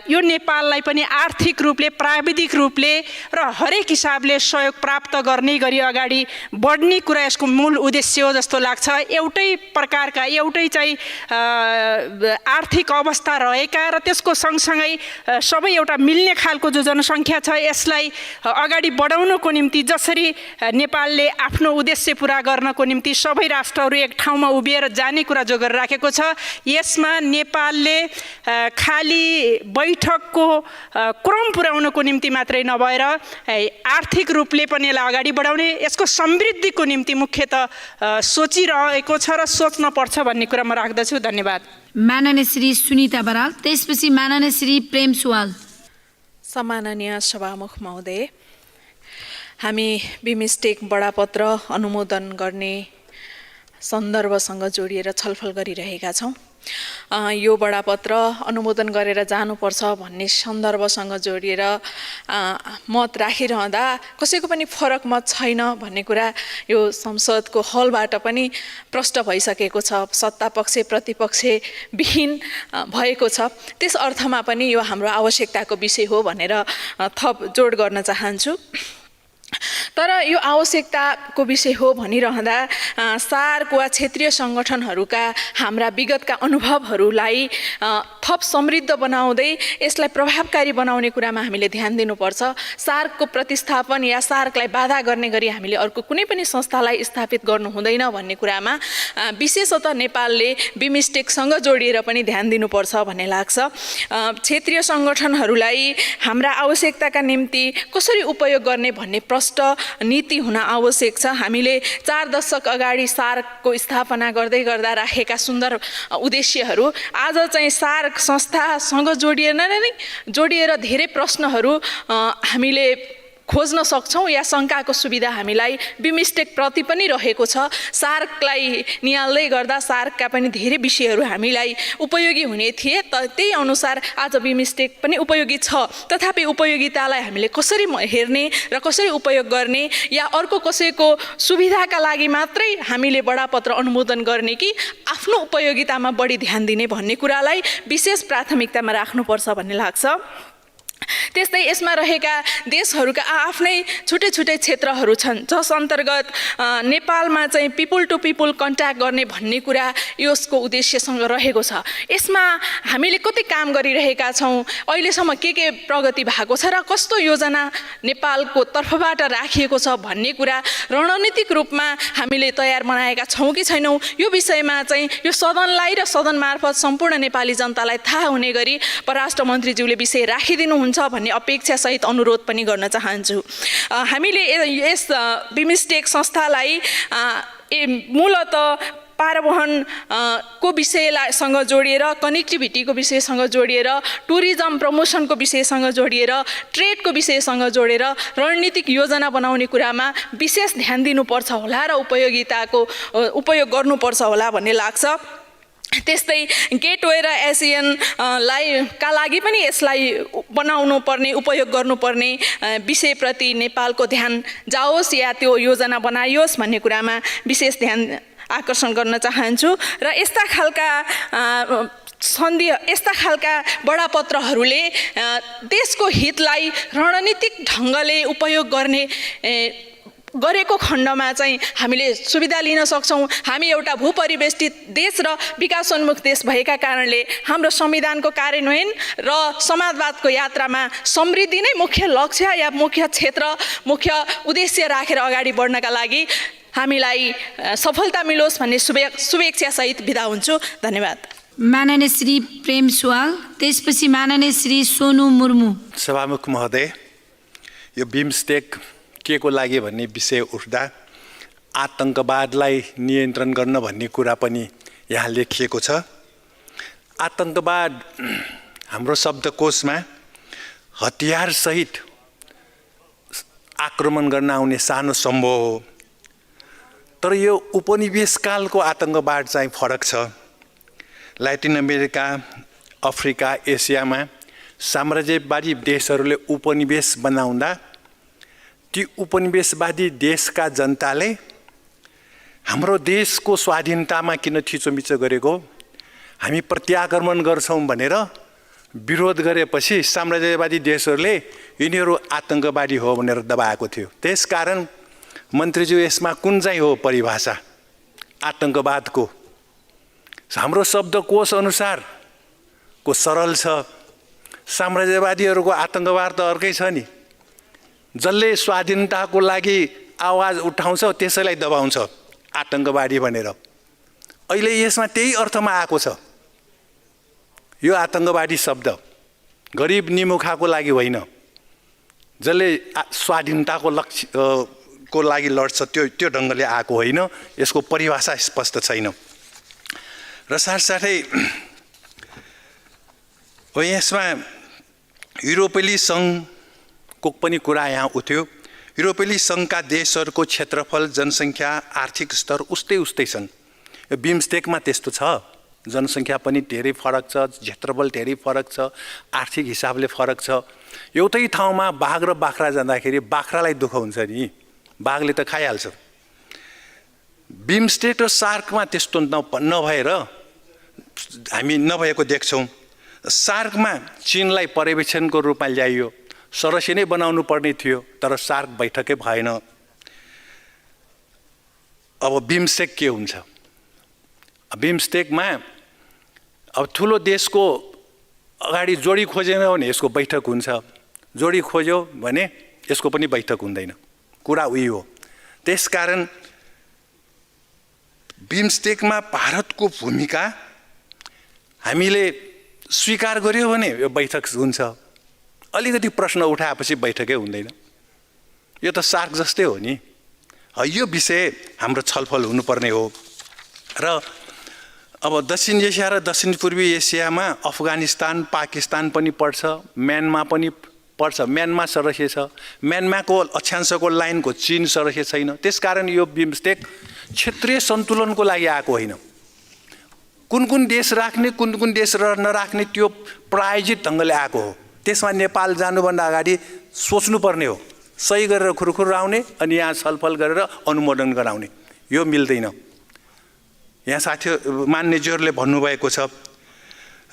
यो नेपाललाई पनि आर्थिक रूपले, प्राविधिक रूपले र हरेक हिसाबले सहयोग प्राप्त गर्ने गरी अगाडि बढ्ने कुरा यसको मूल उद्देश्य हो जस्तो लाग्छ। एउटै प्रकारका, एउटै चाहिँ आर्थिक अवस्था रहेका र त्यसको सँगसँगै सबै एउटा मिल्ने खालको जो जनसङ्ख्या छ यसलाई अगाडि बढाउनको निम्ति जसरी नेपालले आफ्नो उद्देश्य पूरा गर्नको निम्ति सबै राष्ट्रहरू एक ठाउँमा उभिएर जाने कुरा जो गरिराखेको छ, यसमा नेपालले खाली बैठकको क्रम पुर्याउनको निम्ति मात्रै नभएर आर्थिक रूपले पनि यसलाई अगाडि बढाउने, यसको समृद्धिको निम्ति मुख्यतः सोचिरहेको छ र सोच्न पर्छ भन्ने कुरा म राख्दछु। धन्यवाद। माननीय श्री सुनिता बराल, त्यसपछि माननीय श्री प्रेम सुवाल। सम्माननीय सभामुख महोदय, हामी बिमस्टेक बडापत्र अनुमोदन गर्ने सन्दर्भसँग जोडिएर छलफल गरिरहेका छौँ। यो बडापत्र अनुमोदन गरेर जानुपर्छ भन्ने सन्दर्भसँग जोडिएर मत राखिरहँदा कसैको पनि फरक मत छैन भन्ने कुरा यो संसदको हलबाट पनि प्रष्ट भइसकेको छ। सत्ता पक्ष प्रतिपक्ष विहीन भएको छ। त्यस अर्थमा पनि यो हाम्रो आवश्यकताको विषय हो भनेर थप जोड गर्न चाहन्छु। तर यो आवश्यकताको विषय हो भनिरहँदा सार्क वा क्षेत्रीय सङ्गठनहरूका हाम्रा विगतका अनुभवहरूलाई थप समृद्ध बनाउँदै यसलाई प्रभावकारी बनाउने कुरामा हामीले ध्यान दिनुपर्छ। सार्कको प्रतिस्थापन या सार्कलाई बाधा गर्ने गरी हामीले अर्को कुनै पनि संस्थालाई स्थापित गर्नु हुँदैन भन्ने कुरामा विशेषतः नेपालले बिमस्टेकसँग जोडिएर पनि ध्यान दिनुपर्छ भन्ने लाग्छ। क्षेत्रीय सङ्गठनहरूलाई हाम्रा आवश्यकताका निम्ति कसरी उपयोग गर्ने भन्ने प्रष्ट नीति हुन आवश्यक छ। हामीले 4 दशक अगाडि सार्कको स्थापना गर्दै गर्दा राखेका सुन्दर उद्देश्यहरू आज चाहिँ सार्क संस्थासँग जोडिएर धेरै प्रश्नहरू हामीले खोज्न सक्छौँ या शङ्काको सुविधा हामीलाई बिमस्टेक प्रति पनि रहेको छ। सार्कलाई निहाल्दै गर्दा सार्कका पनि धेरै विषयहरू हामीलाई उपयोगी हुने थिए, त्यही अनुसार आज बिमस्टेक पनि उपयोगी छ। तथापि उपयोगितालाई हामीले कसरी हेर्ने र कसरी उपयोग गर्ने या अर्को कसैको सुविधाका लागि मात्रै हामीले बडापत्र अनुमोदन गर्ने कि आफ्नो उपयोगितामा बढी ध्यान दिने भन्ने कुरालाई विशेष प्राथमिकतामा राख्नुपर्छ भन्ने लाग्छ। त्यस्तै यसमा रहेका देशहरूका आफ्नै छुट्टै छुट्टै क्षेत्रहरू छन् जस अन्तर्गत नेपालमा चाहिँ पिपुल टु पिपुल कन्ट्याक्ट गर्ने भन्ने कुरा यसको उद्देश्यसँग रहेको छ। यसमा हामीले कति काम गरिरहेका छौँ, अहिलेसम्म के प्रगति भएको छ र कस्तो योजना नेपालको तर्फबाट राखिएको छ भन्ने कुरा रणनीतिक रूपमा हामीले तयार बनाएका छौँ कि छैनौँ, यो विषयमा चाहिँ यो सदनलाई र सदन मार्फत सम्पूर्ण नेपाली जनतालाई थाहा हुने गरी परराष्ट्र मन्त्रीज्यूले विषय राखिदिनुहुन्छ भन्ने अपेक्षासहित अनुरोध पनि गर्न चाहन्छु। हामीले यस बिमस्टेक संस्थालाई मूलतः पारवहन को विषयसँग जोडिएर, कनेक्टिभिटीको विषयसँग जोडिएर, टुरिज्म प्रमोसनको विषयसँग जोडिएर, ट्रेडको विषयसँग जोडेर रणनीतिक योजना बनाउने कुरामा विशेष ध्यान दिनुपर्छ होला र उपयोग गर्नुपर्छ होला भन्ने लाग्छ। त्यस्तै गेटवे र का लागि पनि यसलाई बनाउनु पर्ने, उपयोग गर्नुपर्ने विषयप्रति नेपालको ध्यान जाओस् या त्यो योजना बनाइयोस् भन्ने कुरामा विशेष ध्यान आकर्षण गर्न चाहन्छु। र यस्ता खालका बडापत्रहरूले देशको हितलाई रणनीतिक ढङ्गले उपयोग गरेको खण्डमा चाहिँ हामीले सुविधा लिन सक्छौँ। हामी एउटा भूपरिवेष्टित देश र विकासोन्मुख देश भएका कारणले हाम्रो संविधानको कार्यान्वयन र समाजवादको यात्रामा समृद्धि नै मुख्य लक्ष्य या मुख्य क्षेत्र, मुख्य उद्देश्य राखेर अगाडि बढ्नका लागि हामीलाई सफलता मिलोस् भन्ने शुभेच्छासहित बिदा हुन्छु। धन्यवाद। माननीय श्री प्रेम सुवाल, त्यसपछि माननीय श्री सोनु मुर्मू। सभामुख महोदय, यो बिमस्टेक के को लागि भन्ने विषय उठ्दा आतंकवादलाई नियन्त्रण गर्न भन्ने कुरा पनि यहाँ लेखिएको छ। आतंकवाद हाम्रो शब्दकोशमा हतियारसहित आक्रमण गर्न आउने सानो समूह हो, तर यो उपनिवेशकालको आतंकवाद चाहिँ फरक छ। ल्याटिन अमेरिका, अफ्रिका, एसियामा साम्राज्यवादी देशहरूले उपनिवेश बनाउँदा ती उपनिवेशवादी देशका जनताले हाम्रो देशको स्वाधीनतामा किन थिचोमिचो गरेको, हामी प्रत्याक्रमण गर्छौँ भनेर विरोध गरेपछि साम्राज्यवादी देशहरूले यिनीहरू आतंकवादी हो भनेर दबाएको थियो। त्यसकारण मन्त्रीज्यू यसमा कुन चाहिँ हो परिभाषा आतंकवादको? हाम्रो शब्दकोश अनुसारको सरल छ। साम्राज्यवादीहरूको आतंकवाद त अर्कै छ नि, जसले स्वाधीनताको लागि आवाज उठाउँछ त्यसैलाई दबाउँछ आतंकवादी भनेर। अहिले यसमा त्यही अर्थमा आएको छ। यो आतंकवादी शब्द गरिब निमुखाको लागि होइन, जसले स्वाधीनताको लक्ष्य को लागि लड्छ त्यो ढङ्गले आएको होइन। यसको परिभाषा स्पष्ट छैन। र साथसाथै यसमा युरोपेली सङ्घको पनि कुरा यहाँ उठ्यो। युरोपेली सङ्घका देशहरूको क्षेत्रफल, जनसङ्ख्या, आर्थिक स्तर उस्तै छन्। यो बिमस्टेकमा त्यस्तो छ। जनसङ्ख्या पनि धेरै फरक छ, क्षेत्रफल धेरै फरक छ, आर्थिक हिसाबले फरक छ। एउटै ठाउँमा बाघ र बाख्रा जाँदाखेरि बाख्रालाई दुःख हुन्छ नि, बाघले त खाइहाल्छ। बिमस्टेक र सार्कमा त्यस्तो नभएर हामी नभएको देख्छौँ। सार्कमा चीनलाई पर्यवेक्षणको रूपमा ल्याइयो, सदस्य नै बनाउनु पर्ने थियो, तर सार्क बैठकै भएन। अब बिमस्टेक के हुन्छ? बिमस्टेकमा अब ठुलो देशको अगाडि जोडी खोजेन भने यसको बैठक हुन्छ, जोडी खोज्यो भने यसको पनि बैठक हुँदैन। कुरा उही हो। त्यसकारण बिमस्टेकमा भारतको भूमिका हामीले स्वीकार गर्यो भने यो बैठक हुन्छ, अलिकति प्रश्न उठाएपछि बैठकै हुँदैन। यो त सार्क जस्तै हो नि। यो विषय हाम्रो छलफल हुनुपर्ने हो। र अब दक्षिण एसिया र दक्षिण पूर्वी एसियामा अफगानिस्तान, पाकिस्तान पनि पर्छ, म्यानमार पनि पर्छ। म्यानमार सदस्य छ, म्यानमारको अक्षांशको लाइनको चीन सदस्य छैन। त्यसकारण यो बिमस्टेक क्षेत्रीय सन्तुलनको लागि आएको होइन। कुन कुन देश राख्ने, कुन कुन देश नराख्ने त्यो प्रायोजित ढङ्गले आएको हो। त्यसमा नेपाल जानुभन्दा अगाडि सोच्नुपर्ने हो, सही गरेर खुरखुर आउने अनि यहाँ छलफल गरेर अनुमोदन गराउने। यो मिल्दैन। यहाँ साथी मान्यज्यूहरूले भन्नुभएको छ।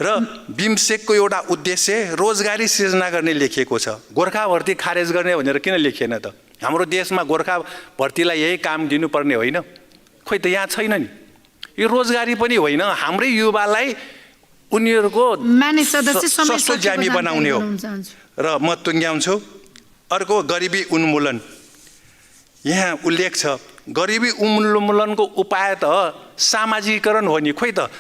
र बिमस्टेकको एउटा उद्देश्य रोजगारी सृजना गर्ने लेखिएको छ। गोर्खा भर्ती खारेज गर्ने भनेर किन लेखिएन त? हाम्रो देशमा गोर्खा भर्तीलाई यही काम दिनुपर्ने होइन? खोइ त यहाँ छैन नि। यो रोजगारी पनि होइन, हाम्रै युवालाई उनीहरूको सस्तो ज्यामी बनाउने हो। र म टुङ्ग्याउँछु। अर्को गरिबी उन्मूलन। यहाँ उल्लेख छ, गरिबी उन्मूलनको उपाय त सामाजिकरण हो नि। खोइ त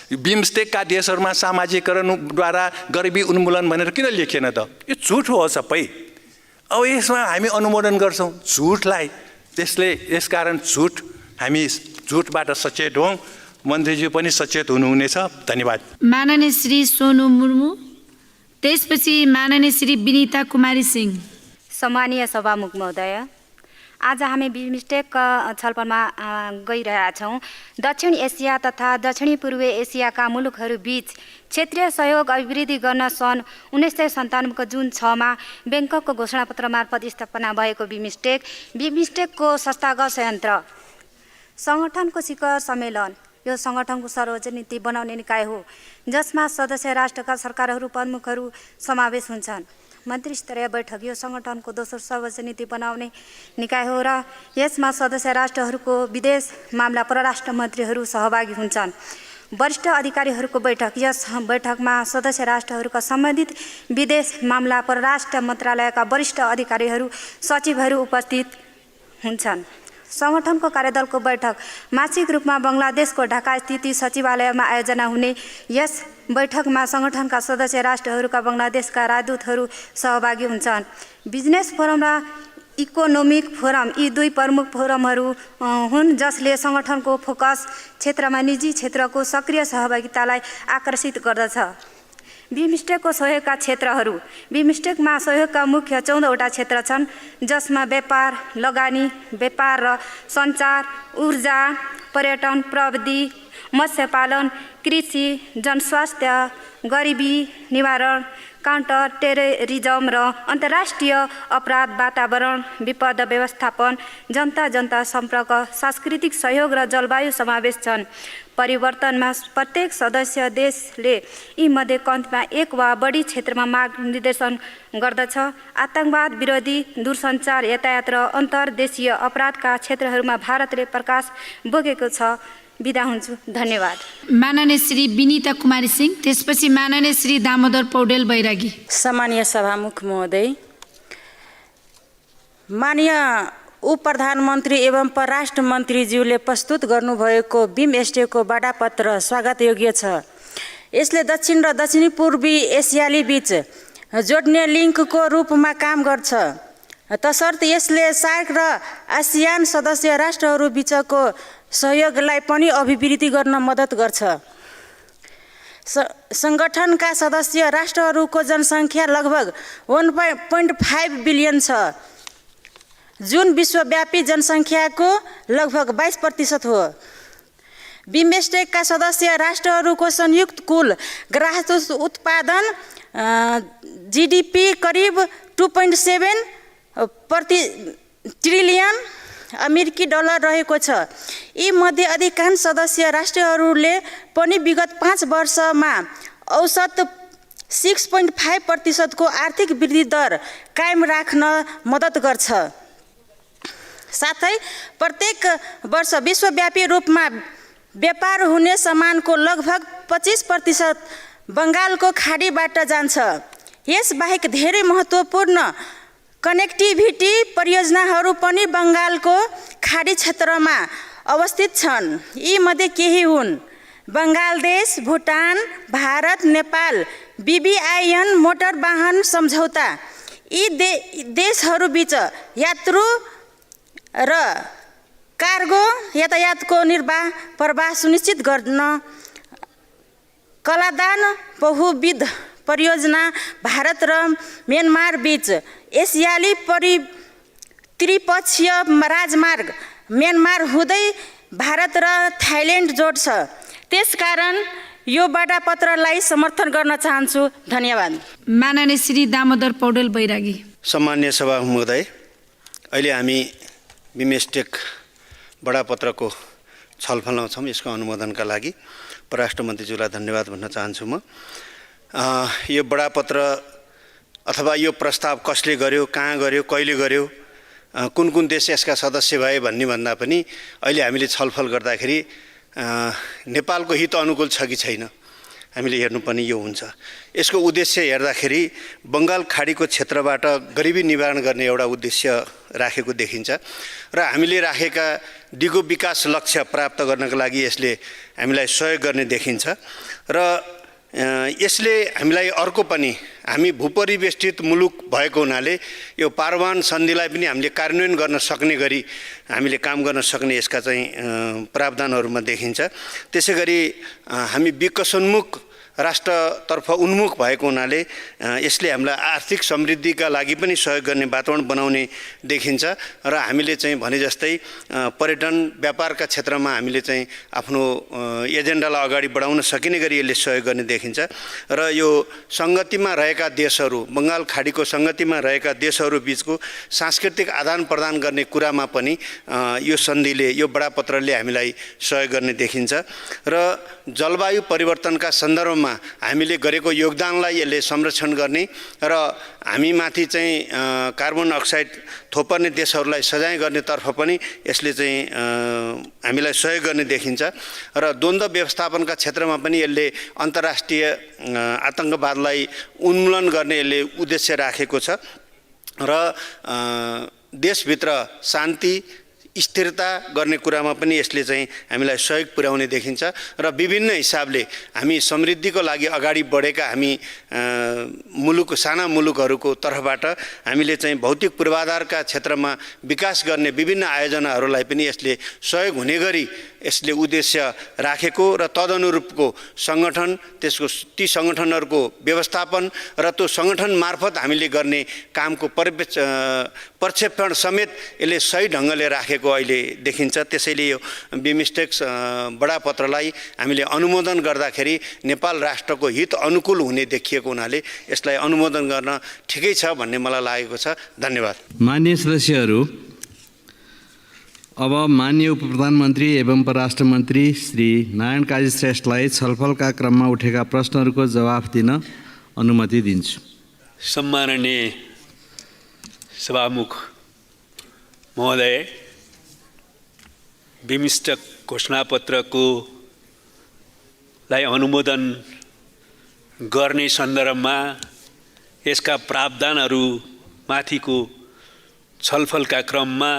बिमस्टेकका देशहरूमा सामाजिकरणद्वारा गरिबी उन्मूलन भनेर किन लेखिएन त? यो झुट हो सबै। अब यसमा हामी अनुमोदन गर्छौँ झुटलाई। यसकारण हामी झुटबाट सचेत हौँ। मन्त्रीज्यू पनि सचेत हुनुहुनेछ। धन्यवाद। माननीय श्री सोनु मुर्मू, त्यसपछि माननीय श्री विनीता कुमारी सिंह। सम्मानीय सभामुख महोदय, आज हामी बिमस्टेक छलफलमा गइरहेका छौँ। दक्षिण एसिया तथा दक्षिणी पूर्वी एसियाका मुलुकहरू बीच क्षेत्रीय सहयोग अभिवृद्धि गर्न सन् 1997 जुन 6मा ब्याङ्ककको घोषणापत्र मार्फत स्थापना भएको बिमस्टेकको संस्थागत संयन्त्र सङ्गठनको शिखर सम्मेलन यो सङ्गठनको सर्वोच्च नीति बनाउने निकाय हो, जसमा सदस्य राष्ट्रका सरकारहरू प्रमुखहरू समावेश हुन्छन्। मन्त्री स्तरीय बैठक यो सङ्गठनको दोस्रो सर्वोच्च नीति बनाउने निकाय हो र यसमा सदस्य राष्ट्रहरूको विदेश मामला परराष्ट्र मन्त्रीहरू सहभागी हुन्छन्। वरिष्ठ अधिकारीहरूको बैठक। यस बैठकमा सदस्य राष्ट्रहरूका सम्बन्धित विदेश मामला परराष्ट्र मन्त्रालयका वरिष्ठ अधिकारीहरू, सचिवहरू उपस्थित हुन्छन्। सङ्गठनको कार्यदलको बैठक मासिक रूपमा बङ्गलादेशको ढाका स्थित सचिवालयमा आयोजना हुने यस बैठकमा सङ्गठनका सदस्य राष्ट्रहरूका बङ्गलादेशका राजदूतहरू सहभागी हुन्छन्। बिजनेस फोरम र इकोनोमिक फोरम यी दुई प्रमुख फोरमहरू हुन् जसले सङ्गठनको फोकस क्षेत्रमा निजी क्षेत्रको सक्रिय सहभागितालाई आकर्षित गर्दछ। बिमस्टेकको सहयोगका क्षेत्रहरू। बिमस्टेकमा सहयोगका मुख्य 14वटा क्षेत्र छन्, जसमा व्यापार, लगानी, व्यापार र सञ्चार, ऊर्जा, पर्यटन, प्रविधि, मत्स्यपालन, कृषि, जनस्वास्थ्य, गरिबी निवारण, काउन्टर टेररिजम र अन्तर्राष्ट्रिय अपराध, वातावरण, विपद व्यवस्थापन, जनता सम्पर्क, सांस्कृतिक सहयोग र जलवायु समावेश छन्। परिवर्तनमा प्रत्येक सदस्य देशले यीमध्ये कम्तीमा एक वा बढी क्षेत्रमा मार्गनिर्देशन गर्दछ। आतंकवाद विरोधी, दूरसञ्चार, यातायात र अन्तर्देशीय अपराधका क्षेत्रहरूमा भारतले प्रकाश बोकेको छ। बिदा हुन्छु। धन्यवाद। माननीय श्री विनीता कुमारी सिंह, त्यसपछि माननीय श्री दामोदर पौडेल बैरागी। सम्मानीय सभामुख महोदय, माननीय उप प्रधानमन्त्री एवं परराष्ट्र मन्त्रीज्यूले प्रस्तुत गर्नुभएको बिमस्टेकको बाडापत्र स्वागत योग्य छ। यसले दक्षिण र दक्षिणी पूर्वी एसियाली बीच जोड्ने लिङ्कको रूपमा काम गर्छ, तसर्थ यसले सार्क र आसियान सदस्य राष्ट्रहरू बीचको सहयोगलाई पनि अभिवृद्धि गर्न मद्दत गर्छ। सङ्गठनका सदस्य राष्ट्रहरूको जनसङ्ख्या लगभग 1.5 बिलियन छ, जुन विश्वव्यापी जनसङ्ख्याको लगभग 22% हो। बिमस्टेकका सदस्य राष्ट्रहरूको संयुक्त कुल ग्राहक उत्पादन GDP करिब 2.7 ट्रिलियन अमेरिकी डलर रहेको छ। यी मध्ये अधिकांश सदस्य राष्ट्रहरूले पनि विगत 5 वर्षमा औसत 6.5% आर्थिक वृद्धि दर कायम राख्न मद्दत गर्छ। साथै प्रत्येक वर्ष विश्वव्यापी रूपमा व्यापार हुने सामानको लगभग 25% बङ्गालको खाडीबाट जान्छ। यसबाहेक धेरै महत्त्वपूर्ण कनेक्टिभिटी परियोजनाहरू पनि बङ्गालको खाडी क्षेत्रमा अवस्थित छन्। यी मध्ये केही हुन्: बङ्गलादेश, भुटान, भारत, नेपाल BBIN मोटर वाहन सम्झौता। यी देशहरूबीच यात्रु र कार्गो यातायातको निर्वाह प्रवाह सुनिश्चित गर्न कलादान बहुविध परियोजना भारत र म्यानमार बीच एसियाली त्रिपक्षीय राजमार्ग म्यानमार हुँदै भारत र थाइल्यान्ड जोड्छ। त्यसकारण यो बाडापत्रलाई समर्थन गर्न चाहन्छु। धन्यवाद। माननीय श्री दामोदर पौडेल बैरागी। सम्मान्य सभा महोदय, अहिले हामी बिमस्टेक बडापत्रको छलफलमा छौँ। यसको अनुमोदनका लागि परराष्ट्र मन्त्रीज्यूलाई धन्यवाद भन्न चाहन्छु। म यो बडापत्र अथवा यो प्रस्ताव कसले गर्यो, कहाँ गर्यो, कहिले गर्यो, कुन कुन देश यसका सदस्य भए भन्ने भन्दा पनि अहिले हामीले छलफल गर्दाखेरि नेपालको हित अनुकूल छ कि छैन हामीले हेर्नुपर्ने यो हुन्छ। यसको उद्देश्य हेर्दाखेरि बङ्गाल खाडीको क्षेत्रबाट गरिबी निवारण गर्ने एउटा उद्देश्य राखेको देखिन्छ र हामीले राखेका दिगो विकास लक्ष्य प्राप्त गर्नका लागि यसले हामीलाई सहयोग गर्ने देखिन्छ र यसले हामीलाई अर्को पनि हामी भूपरिवेष्टित मुलुक भएको हुनाले यो पारवान सन्धिलाई पनि हामीले कार्यान्वयन गर्न सक्ने गरी हामीले काम गर्न सक्ने यसका चाहिँ प्रावधानहरूमा देखिन्छ। त्यसैगरी हामी विकासोन्मुख राष्ट्रतर्फ उन्मुख भएको हुनाले यसले हामीलाई आर्थिक समृद्धिका लागि पनि सहयोग गर्ने वातावरण बनाउने देखिन्छ र हामीले चाहिँ भने जस्तै पर्यटन व्यापारका क्षेत्रमा हामीले चाहिँ आफ्नो एजेन्डालाई अगाडि बढाउन सकिने गरी यसले सहयोग गर्ने देखिन्छ र यो सङ्गतिमा रहेका देशहरू, बङ्गाल खाडीको सङ्गतिमा रहेका देशहरू बीचको सांस्कृतिक आदान प्रदान गर्ने कुरामा पनि यो सन्धिले, यो बडापत्रले हामीलाई सहयोग गर्ने देखिन्छ र जलवायु परिवर्तनका सन्दर्भमा हामीले गरेको योगदानलाई यसले संरक्षण गर्ने र हामीमाथि चाहिँ कार्बन अक्साइड थोपर्ने देशहरूलाई सजाय गर्नेतर्फ पनि यसले चाहिँ हामीलाई सहयोग गर्ने देखिन्छ र द्वन्द्व व्यवस्थापनका क्षेत्रमा पनि यसले अन्तर्राष्ट्रिय आतङ्कवादलाई उन्मूलन गर्ने यसले उद्देश्य राखेको छ र देशभित्र शान्ति स्थिरता गर्ने कुरामा पनि यसले चाहिँ हामीलाई सहयोग पुर्याउने देखिन्छ र विभिन्न हिसाबले हामी समृद्धिको लागि अगाडि बढेका हामी मुलुक, साना मुलुकहरूको तर्फबाट हामीले चाहिँ भौतिक पूर्वाधारका क्षेत्रमा विकास गर्ने विभिन्न आयोजनाहरूलाई पनि यसले सहयोग हुने गरी यसले उद्देश्य राखेको र तदनुरूपको सङ्गठन, त्यसको ती सङ्गठनहरूको व्यवस्थापन र त्यो सङ्गठन मार्फत हामीले गर्ने कामको प्रक्षेपण समेत यसले सही ढङ्गले राखेको अहिले देखिन्छ। त्यसैले यो बिमस्टेक बडापत्रलाई हामीले अनुमोदन गर्दाखेरि नेपाल राष्ट्रको हित अनुकूल हुने देखिएको हुनाले यसलाई अनुमोदन गर्न ठिकै छ भन्ने मलाई लागेको छ। धन्यवाद। माननीय सदस्यहरू, अब माननीय उप प्रधानमन्त्री एवं परराष्ट्र मन्त्री श्री नारायण काजी श्रेष्ठलाई छलफलका क्रममा उठेका प्रश्नहरूको जवाफ दिन अनुमति दिन्छु। सम्माननीय सभामुख महोदय, बिमस्टेक घोषणापत्रको लाई अनुमोदन गर्ने सन्दर्भमा यसका प्रावधानहरू माथिको छलफलका क्रममा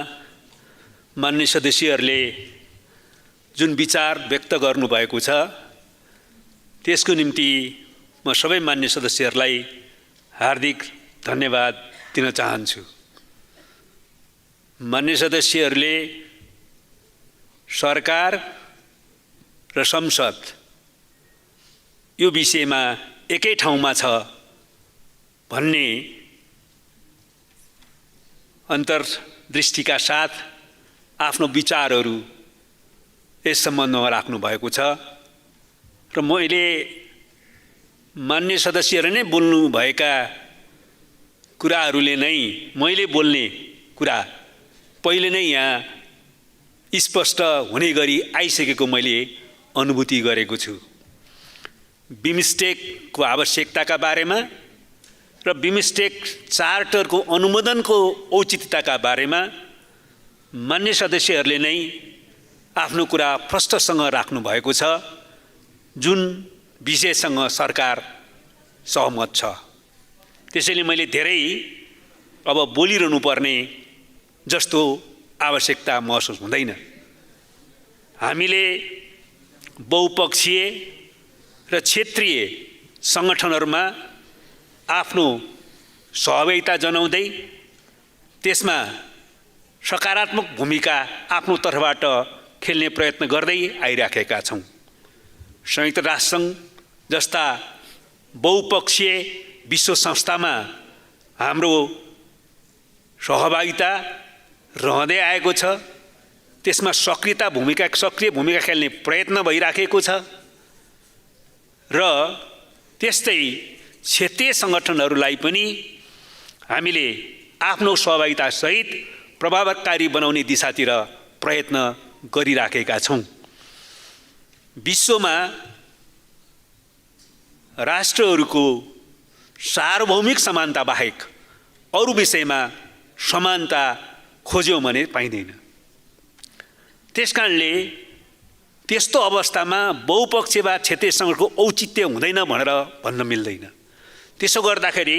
मान्य सदस्यहरूले जुन विचार व्यक्त गर्नुभएको छ त्यसको निम्ति म सबै मान्य सदस्यहरूलाई हार्दिक धन्यवाद दिन चाहन्छु। मान्य सदस्यहरूले सरकार र संसद यो विषयमा एकै ठाउँमा छ भन्ने अन्तर्दृष्टिका साथ आफ्नो विचारहरू यस सम्बन्धमा राख्नु भएको छ र मैले मान्य सदस्यहरू नै बोल्नुभएका कुराहरूले नै मैले बोल्ने कुरा पहिले नै यहाँ स्पष्ट हुने गरी आइसकेको मैले अनुभूति गरेको छु। बिमस्टेकको आवश्यकताका बारेमा र बिमस्टेक चार्टरको अनुमोदनको औचित्यताका बारेमा मान्य सदस्यहरूले नै आफ्नो कुरा प्रष्टसँग राख्नु भएको छ, जुन विषयसँग सरकार सहमत छ। त्यसैले मैले धेरै अब बोलिरहनु पर्ने जस्तो आवश्यकता महसुस हुँदैन। हामीले बहुपक्षीय र क्षेत्रीय सङ्गठनहरूमा आफ्नो सहभागिता जनाउँदै त्यसमा सकारात्मक भूमिका आफ्नो तर्फबाट खेल्ने प्रयत्न गर्दै आइराखेका छौँ। संयुक्त राष्ट्रसङ्घ जस्ता बहुपक्षीय विश्व संस्थामा हाम्रो सहभागिता रहँदै आएको छ। त्यसमा सक्रिय भूमिका खेल्ने प्रयत्न भइराखेको छ र त्यस्तै क्षेत्रीय सङ्गठनहरूलाई पनि हामीले आफ्नो सहभागितासहित प्रभावकारी बनाउने दिशातिर प्रयत्न गरिराखेका छौँ। विश्वमा राष्ट्रहरूको सार्वभौमिक समानता बाहेक अरू विषयमा समानता खोज्यौँ भने पाइँदैन। त्यसकारणले त्यस्तो अवस्थामा बहुपक्षीय वा क्षेत्रीय सङ्गठनको औचित्य हुँदैन भनेर भन्न मिल्दैन। त्यसो गर्दाखेरि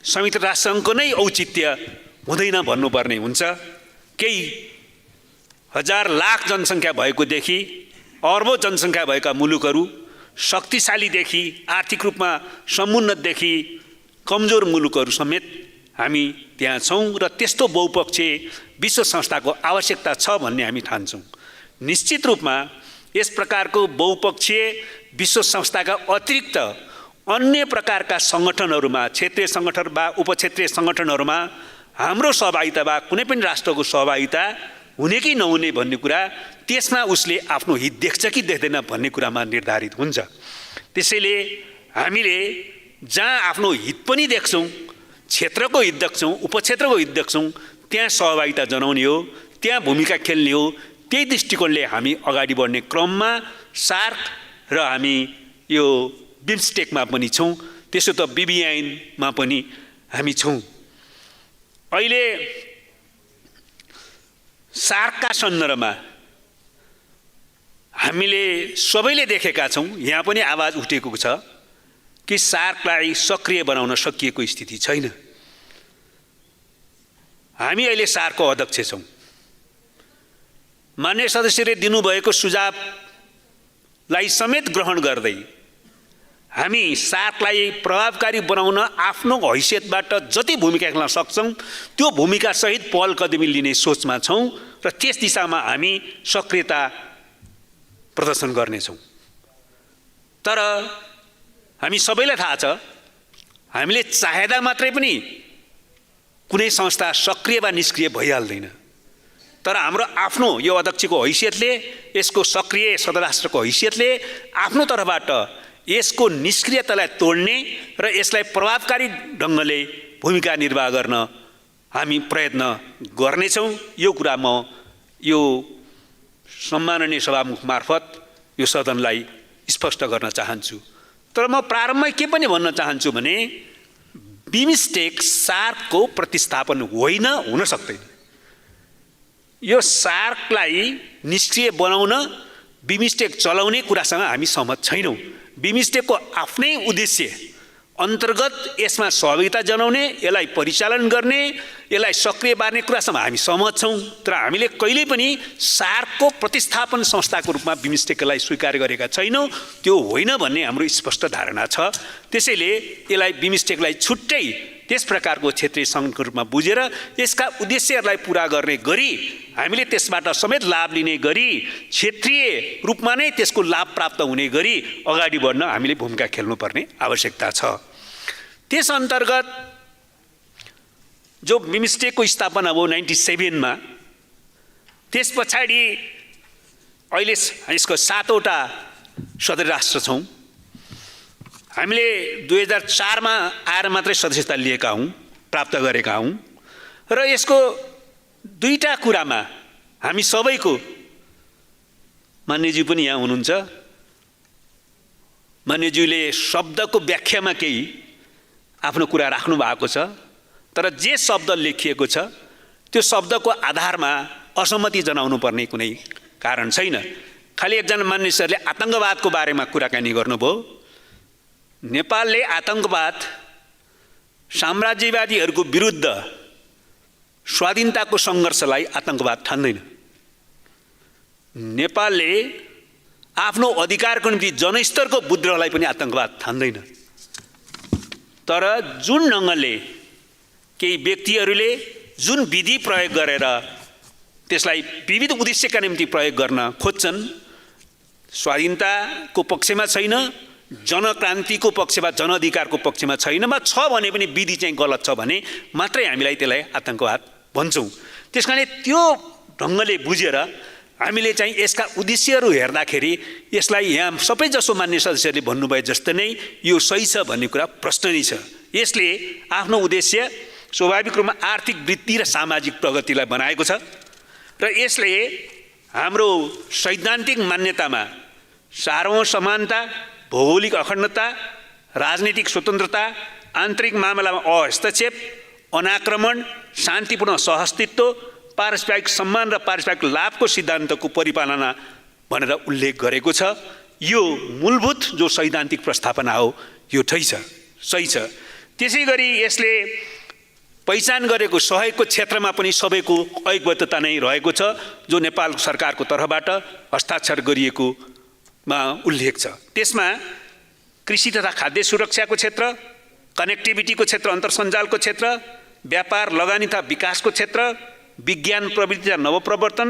संयुक्त राष्ट्रसङ्घको नै औचित्य हुँदैन भन्नुपर्ने हुन्छ। केही हजार लाख जनसङ्ख्या भएकोदेखि अर्बौँ जनसङ्ख्या भएका मुलुकहरू, शक्तिशालीदेखि आर्थिक रूपमा समुन्नतदेखि कमजोर मुलुकहरू समेत हामी त्यहाँ छौँ र त्यस्तो बहुपक्षीय विश्व संस्थाको आवश्यकता छ भन्ने हामी ठान्छौँ। निश्चित रूपमा यस प्रकारको बहुपक्षीय विश्व संस्थाका अतिरिक्त अन्य प्रकारका सङ्गठनहरूमा, क्षेत्रीय सङ्गठन वा उपक्षेत्रीय सङ्गठनहरूमा हाम्रो सहभागिता वा कुनै पनि राष्ट्रको सहभागिता हुने कि नहुने भन्ने कुरा त्यसमा उसले आफ्नो हित देख्छ कि देख्दैन भन्ने कुरामा निर्धारित हुन्छ। त्यसैले हामीले जहाँ आफ्नो हित पनि देख्छौँ, क्षेत्रको हित देख्छौँ, उपक्षेत्रको हित देख्छौँ, त्यहाँ सहभागिता जनाउने हो, त्यहाँ भूमिका खेल्ने हो। त्यही दृष्टिकोणले हामी अगाडि बढ्ने क्रममा सार्क र हामी यो बिमस्टेकमा पनि छौँ, त्यसो त BBIमा पनि हामी छौँ। अहिले सार्कका सन्दर्भमा हामीले सबैले देखेका छौँ, यहाँ पनि आवाज उठेको छ कि सार्कलाई सक्रिय बनाउन सकिएको स्थिति छैन। हामी अहिले सार्कको अध्यक्ष छौँ। मान्य सदस्यले दिनुभएको सुझावलाई समेत ग्रहण गर्दै हामी सार्कलाई प्रभावकारी बनाउन आफ्नो हैसियतबाट जति भूमिका खेल्न सक्छौँ त्यो भूमिकासहित पहल कदमी लिने सोचमा छौँ र त्यस दिशामा हामी सक्रियता प्रदर्शन गर्नेछौँ। तर हामी सबैलाई थाहा छ, हामीले चाहेदा मात्रै पनि कुनै संस्था सक्रिय वा निष्क्रिय भइहाल्दैन। तर हाम्रो आफ्नो यो अध्यक्षको हैसियतले, यसको सक्रिय सदस्यराष्ट्रको हैसियतले आफ्नो तर्फबाट यसको निष्क्रियतालाई तोड्ने र यसलाई प्रभावकारी ढङ्गले भूमिका निर्वाह गर्न हामी प्रयत्न गर्नेछौँ। यो कुरा म यो सम्माननीय सभामुख मार्फत यो सदनलाई स्पष्ट गर्न चाहन्छु। तर म प्रारम्भमै के पनि भन्न चाहन्छु भने बिमस्टेक सार्कको प्रतिस्थापन होइन, हुन सक्दैन। यो सार्कलाई निष्क्रिय बनाउन, बिमस्टेक चलाउने कुरासँग हामी सहमत छैनौँ। बिमस्टेकको आफ्नै उद्देश्य अन्तर्गत यसमा सहभागिता जनाउने, यसलाई परिचालन गर्ने, यसलाई सक्रिय पार्ने कुरासँग हामी सहमत छौँ। तर हामीले कहिल्यै पनि सार्कको प्रतिस्थापन संस्थाको रूपमा बिमस्टेकलाई स्वीकार गरेका छैनौँ। त्यो होइन भन्ने हाम्रो स्पष्ट धारणा छ। त्यसैले यसलाई बिमस्टेकलाई छुट्टै त्यस प्रकारको क्षेत्रीय सङ्गठनको रूपमा बुझेर यसका उद्देश्यहरूलाई पुरा गर्ने गरी हामीले त्यसबाट समेत लाभ लिने गरी क्षेत्रीय रूपमा नै त्यसको लाभ प्राप्त हुने गरी अगाडि बढ्न हामीले भूमिका खेल्नुपर्ने आवश्यकता छ। त्यस अन्तर्गत जो बिमस्टेकको स्थापना भयो 97मा, त्यस पछाडि अहिले यसको 7वटा सदस्य राष्ट्र छौँ। हामीले 2004मा आएर मात्रै सदस्यता लिएका हौँ, प्राप्त गरेका हौँ र यसको दुईटा कुरामा हामी सबैको, मान्यज्यू पनि यहाँ हुनुहुन्छ, मान्यज्यूले शब्दको व्याख्यामा केही आफ्नो कुरा राख्नु भएको छ, तर जे शब्द लेखिएको छ त्यो शब्दको आधारमा असहमति जनाउनु पर्ने कुनै कारण छैन। खालि एकजना मानिसहरूले आतङ्कवादको बारेमा कुराकानी गर्नुभयो। नेपालले आतङ्कवाद साम्राज्यवादीहरूको विरुद्ध स्वाधीनताको सङ्घर्षलाई आतङ्कवाद ठान्दैन। नेपालले आफ्नो अधिकारको निम्ति जनस्तरको विद्रोहलाई पनि आतङ्कवाद ठान्दैन। तर जुन ढङ्गले केही व्यक्तिहरूले जुन विधि प्रयोग गरेर त्यसलाई विविध उद्देश्यका निम्ति प्रयोग गर्न खोज्छन्, स्वाधीनताको पक्षमा छैन, जनक्रान्तिको पक्षमा, जनअधिकारको पक्षमा छैन, वा छ भने पनि विधि चाहिँ गलत छ भने मात्रै हामीलाई त्यसलाई आतङ्कवाद भन्छौँ। त्यसकारणले त्यो ढङ्गले बुझेर हामीले चाहिँ यसका उद्देश्यहरू हेर्दाखेरि यसलाई यहाँ सबैजसो मान्य सदस्यहरूले भन्नुभए जस्तो नै यो सही छ भन्ने कुरा प्रश्न नै छ। यसले आफ्नो उद्देश्य स्वाभाविक रूपमा आर्थिक वृद्धि र सामाजिक प्रगतिलाई बनाएको छ र यसले हाम्रो सैद्धान्तिक मान्यतामा सार्वभौम समानता, भौगोलिक अखण्डता, राजनीतिक स्वतन्त्रता, आन्तरिक मामलामा अहस्तक्षेप, अनाक्रमण, शान्तिपूर्ण सहअस्तित्व, पारस्परिक सम्मान र पारस्परिक लाभको सिद्धान्तको परिपालना भनेर उल्लेख गरेको छ। यो मूलभूत जो सैद्धान्तिक प्रस्तावना हो यो सही छ। त्यसै गरी यसले पहिचान गरेको सहयोगको क्षेत्रमा पनि सबैको ऐक्यबद्धता नै रहेको छ, जो नेपाल सरकारको तर्फबाट हस्ताक्षर गरिएकोमा उल्लेख छ। त्यसमा कृषि तथा खाद्य सुरक्षाको क्षेत्र, कनेक्टिभिटीको क्षेत्र, अन्तर्सञ्जालको क्षेत्र, व्यापार लगानी तथा विकासको क्षेत्र, विज्ञान प्रविधि तथा नवप्रवर्तन,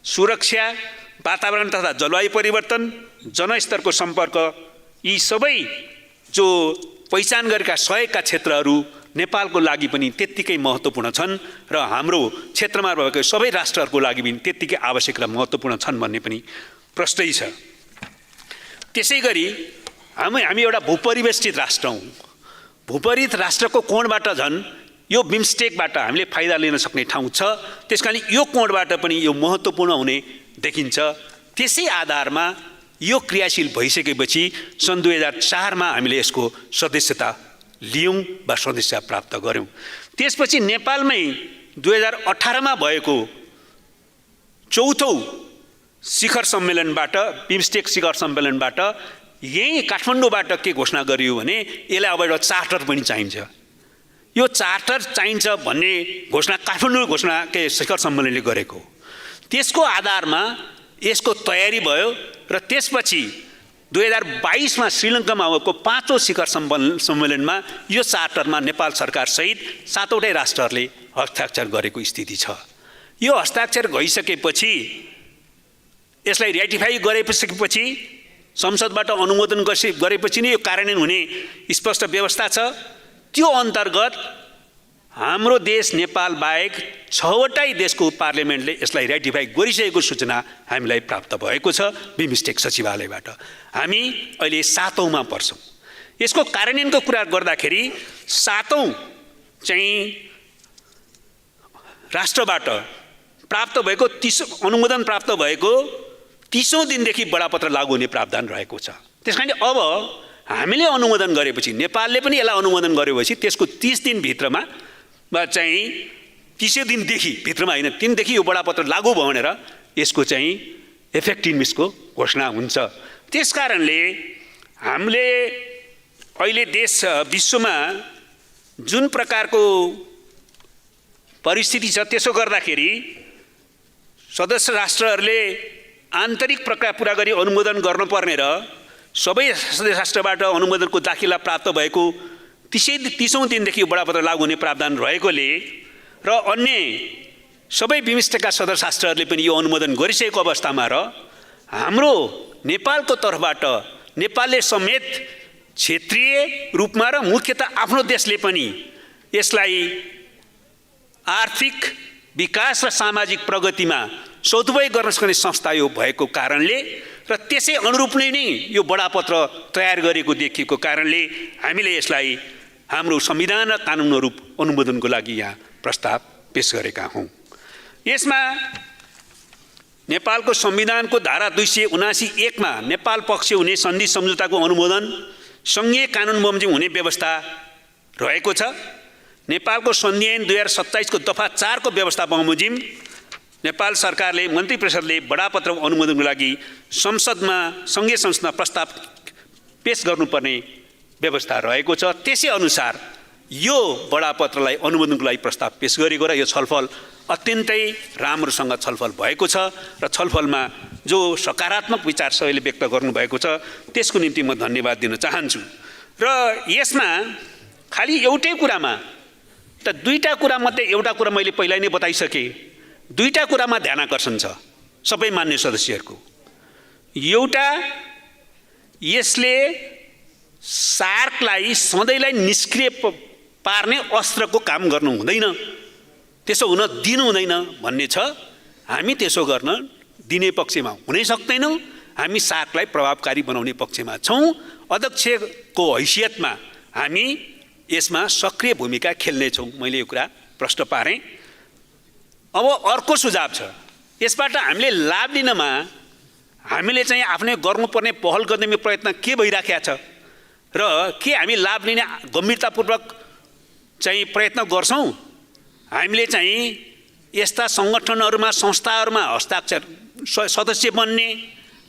सुरक्षा, वातावरण तथा जलवायु परिवर्तन, जनस्तरको सम्पर्क, यी सबै जो पहिचान गरेका सहयोगका क्षेत्रहरू नेपालको लागि पनि त्यत्तिकै महत्त्वपूर्ण छन् र हाम्रो क्षेत्रमा रहेको सबै राष्ट्रहरूको लागि पनि त्यत्तिकै आवश्यक र महत्त्वपूर्ण छन् भन्ने पनि प्रश्नै छ। त्यसै गरी हामी एउटा भूपरिवेष्टित राष्ट्र हौँ। भूपरिवेष्टित राष्ट्रको कोणबाट झन् यो बिमस्टेकबाट हामीले फाइदा लिन सक्ने ठाउँ छ। त्यसकारण यो कोणबाट पनि यो महत्त्वपूर्ण हुने देखिन्छ। त्यसै आधारमा यो क्रियाशील भइसकेपछि सन् 2004मा हामीले यसको सदस्यता लियौँ वा सदस्यता प्राप्त गऱ्यौँ। त्यसपछि नेपालमै 2018मा भएको चौथौँ शिखर सम्मेलनबाट, बिमस्टेक शिखर सम्मेलनबाट यही काठमाडौँबाट के घोषणा गरियो भने यसलाई अब एउटा चार्टर पनि चाहिन्छ। यो चार्टर चाहिन्छ भन्ने घोषणा काठमाडौँ घोषणा शिखर सम्मेलनले गरेको। त्यसको आधारमा यसको तयारी भयो र त्यसपछि 2022मा श्रीलङ्कामा भएको 5औं शिखर सम्मेलनमा यो चार्टरमा नेपाल सरकार सहित 7वटै राष्ट्रहरूले हस्ताक्षर गरेको स्थिति छ। यो हस्ताक्षर भइसकेपछि यसलाई रेटिफाई गरेपछि संसदबाट अनुमोदन गरेपछि नै यो कार्यान्वयन हुने स्पष्ट व्यवस्था छ। त्यो अन्तर्गत हाम्रो देश नेपाल बाहेक 6वटै देशको पार्लियामेन्टले यसलाई रेटिफाई गरिसकेको सूचना हामीलाई प्राप्त भएको छ बिमस्टेक सचिवालयबाट। हामी अहिले 7औँमा पर्छौँ। यसको कार्यान्वयनको कुरा गर्दाखेरि 7औँ चाहिँ राष्ट्रबाट प्राप्त भएको अनुमोदन प्राप्त भएको 30औँ दिनदेखि बडापत्र लागू हुने प्रावधान रहेको छ। त्यसकारण अब हामीले अनुमोदन गरेपछि, नेपालले पनि यसलाई अनुमोदन गरेपछि त्यसको 30 दिनभित्रमा चाहिँ 30औँ दिनदेखि भित्रमा होइन 3 देखि यो बडापत्र लागू भयो भनेर यसको चाहिँ इफेक्टिभनेसको घोषणा हुन्छ। त्यसकारणले हामीले अहिले विश्वमा जुन प्रकारको परिस्थिति छ त्यसो गर्दाखेरि सदस्य राष्ट्रहरूले आन्तरिक प्रक्रिया पुरा गरी अनुमोदन गर्नुपर्ने र सबै सदस्य राष्ट्रबाट अनुमोदनको दाखिला प्राप्त भएको 30औँ दिनदेखि यो बडापत्र लागू हुने प्रावधान रहेकोले र अन्य सबै बिमस्टेकका सदस्य राष्ट्रहरूले पनि यो अनुमोदन गरिसकेको अवस्थामा र हाम्रो नेपालको तर्फबाट नेपालले समेत क्षेत्रीय रूपमा र मुख्यतः आफ्नो देशले पनि यसलाई आर्थिक विकास र सामाजिक प्रगतिमा सदुपयोग गर्न सक्ने संस्था यो भएको कारणले र त्यसै अनुरूप नै यो बडापत्र तयार गरेको देखिएको कारणले हामीले यसलाई हाम्रो संविधान र कानुन अनुरूप अनुमोदनको लागि यहाँ प्रस्ताव पेश गरेका हौँ। यसमा नेपालको संविधानको धारा 279(1) मा नेपाल पक्ष हुने सन्धि सम्झौताको अनुमोदन सङ्घीय कानुन बमोजिम हुने व्यवस्था रहेको छ। नेपालको सन्धि ऐन 2027 को दफा 4 को व्यवस्था बमोजिम नेपाल सरकारले मन्त्री परिषदले बडापत्र अनुमोदनको लागि संसदमा सङ्घीय संसदमा प्रस्ताव पेश गर्नुपर्ने व्यवस्था रहेको छ। त्यसै अनुसार यो बडापत्रलाई अनुमोदनको लागि प्रस्ताव पेश गरेको र यो छलफल अत्यन्तै राम्रोसँग छलफल भएको छ र छलफलमा जो सकारात्मक विचार सबैले व्यक्त गर्नुभएको छ त्यसको निम्ति म धन्यवाद दिन चाहन्छु। र यसमा खालि एउटै कुरामा त दुईटा कुरा मध्ये एउटा कुरा मैले पहिला नै बताइसकेँ, दुईटा कुरामा ध्यानाकर्षण छ सबै मान्य सदस्यहरूको। एउटा, यसले सार्कलाई सधैँलाई निष्क्रिय पार्ने अस्त्रको काम गर्नु हुँदैन, त्यसो हुन दिनु हुँदैन भन्ने छ। हामी त्यसो गर्न दिने पक्षमा हुनै सक्दैनौँ, हामी सार्कलाई प्रभावकारी बनाउने पक्षमा छौँ। अध्यक्षको हैसियतमा हामी यसमा सक्रिय भूमिका खेल्नेछौँ। मैले यो कुरा प्रश्न पारेँ। अब अर्को सुझाव छ, यसबाट हामीले लाभ लिनमा हामीले चाहिँ आफ्नै गर्नुपर्ने पहल गर्ने प्रयत्न के भइराखेको छ र के हामी लाभ लिने गम्भीरतापूर्वक चाहिँ प्रयत्न गर्छौँ। हामीले चाहिँ यस्ता सङ्गठनहरूमा संस्थाहरूमा हस्ताक्षर सदस्य बन्ने,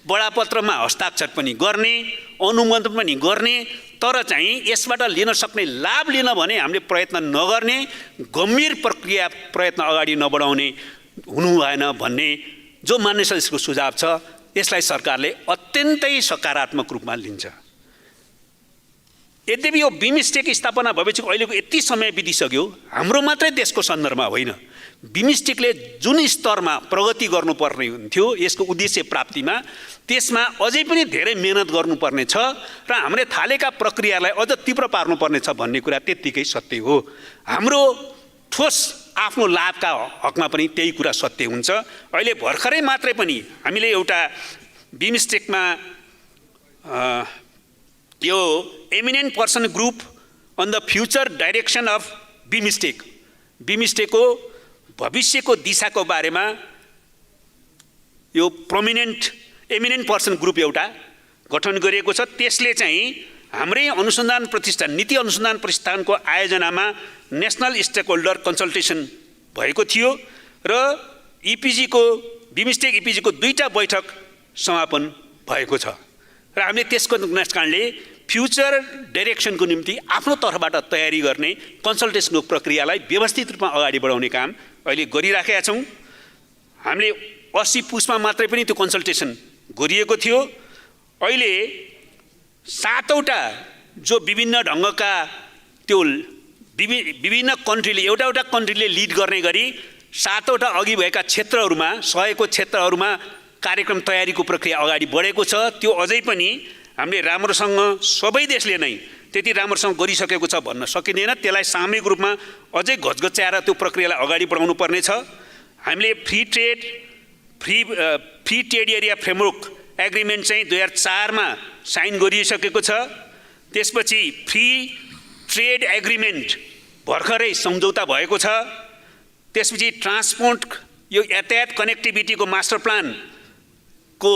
बडापत्रमा हस्ताक्षर पनि गर्ने, अनुमोदन पनि गर्ने, तर चाहिँ यसबाट लिन सक्ने लाभ लिन भने हामीले प्रयत्न नगर्ने, गम्भीर प्रक्रिया प्रयत्न अगाडि नबढाउने हुनु भएन भन्ने जो मान्य सदस्यको सुझाव छ, यसलाई सरकारले अत्यन्तै सकारात्मक रूपमा लिन्छ। यद्यपि यो बिमस्टेक स्थापना भएपछि अहिलेको यति समय बितिसक्यो, हाम्रो मात्रै देशको सन्दर्भमा होइन, बिमस्टेकले जुन स्तरमा प्रगति गर्नुपर्ने हुन्थ्यो यसको उद्देश्य प्राप्तिमा, त्यसमा अझै पनि धेरै मेहनत गर्नुपर्ने छ र हामीले थालेका प्रक्रियालाई अझ तीव्र पार्नुपर्ने छ भन्ने कुरा त्यत्तिकै सत्य हो। हाम्रो ठोस आफ्नो लाभका हकमा पनि त्यही कुरा सत्य हुन्छ। अहिले भर्खरै मात्रै पनि हामीले एउटा बिमस्टेकमा यो eminent person group on the future direction of बिमस्टेकको भविष्यको दिशाको बारेमा यो एमिनेन्ट पर्सन ग्रुप एउटा गठन गरिएको छ। त्यसले चाहिँ हाम्रै अनुसन्धान प्रतिष्ठान नीति अनुसन्धान प्रतिष्ठानको आयोजनामा नेसनल स्टेक होल्डर कन्सल्टेसन भएको थियो र बिमस्टेक इपिजीको 2टा बैठक समापन भएको छ र हामीले त्यसको कारणले फ्युचर डाइरेक्सनको निम्ति आफ्नो तर्फबाट तयारी गर्ने कन्सल्टेसनको प्रक्रियालाई व्यवस्थित रूपमा अगाडि बढाउने काम अहिले गरिराखेका छौँ। हामीले 80 पुसमा मात्रै पनि त्यो कन्सल्टेसन गरिएको थियो। अहिले 7वटा जो विभिन्न ढङ्गका त्यो विभिन्न कन्ट्रीले एउटा कन्ट्रीले लिड गर्ने गरी 7वटा अघि भएका क्षेत्रहरूमा 100को क्षेत्रहरूमा कार्यक्रम तयारीको प्रक्रिया अगाडि बढेको छ। त्यो अझै पनि हामीले राम्रोसँग सबै देशले नै त्यति राम्रोसँग गरिसकेको छ भन्न सकिँदैन। त्यसलाई सामूहिक रूपमा अझै घचघच्याएर त्यो प्रक्रियालाई अगाडि बढाउनु पर्ने छ। हामीले free trade area framework agreement चाहिँ 2004 मा साइन गरिसकेको छ। त्यसपछि फ्री ट्रेड एग्रिमेन्ट भर्खरै सम्झौता भएको छ। त्यसपछि ट्रान्सपोर्ट यो यातायात कनेक्टिभिटीको मास्टर प्लान को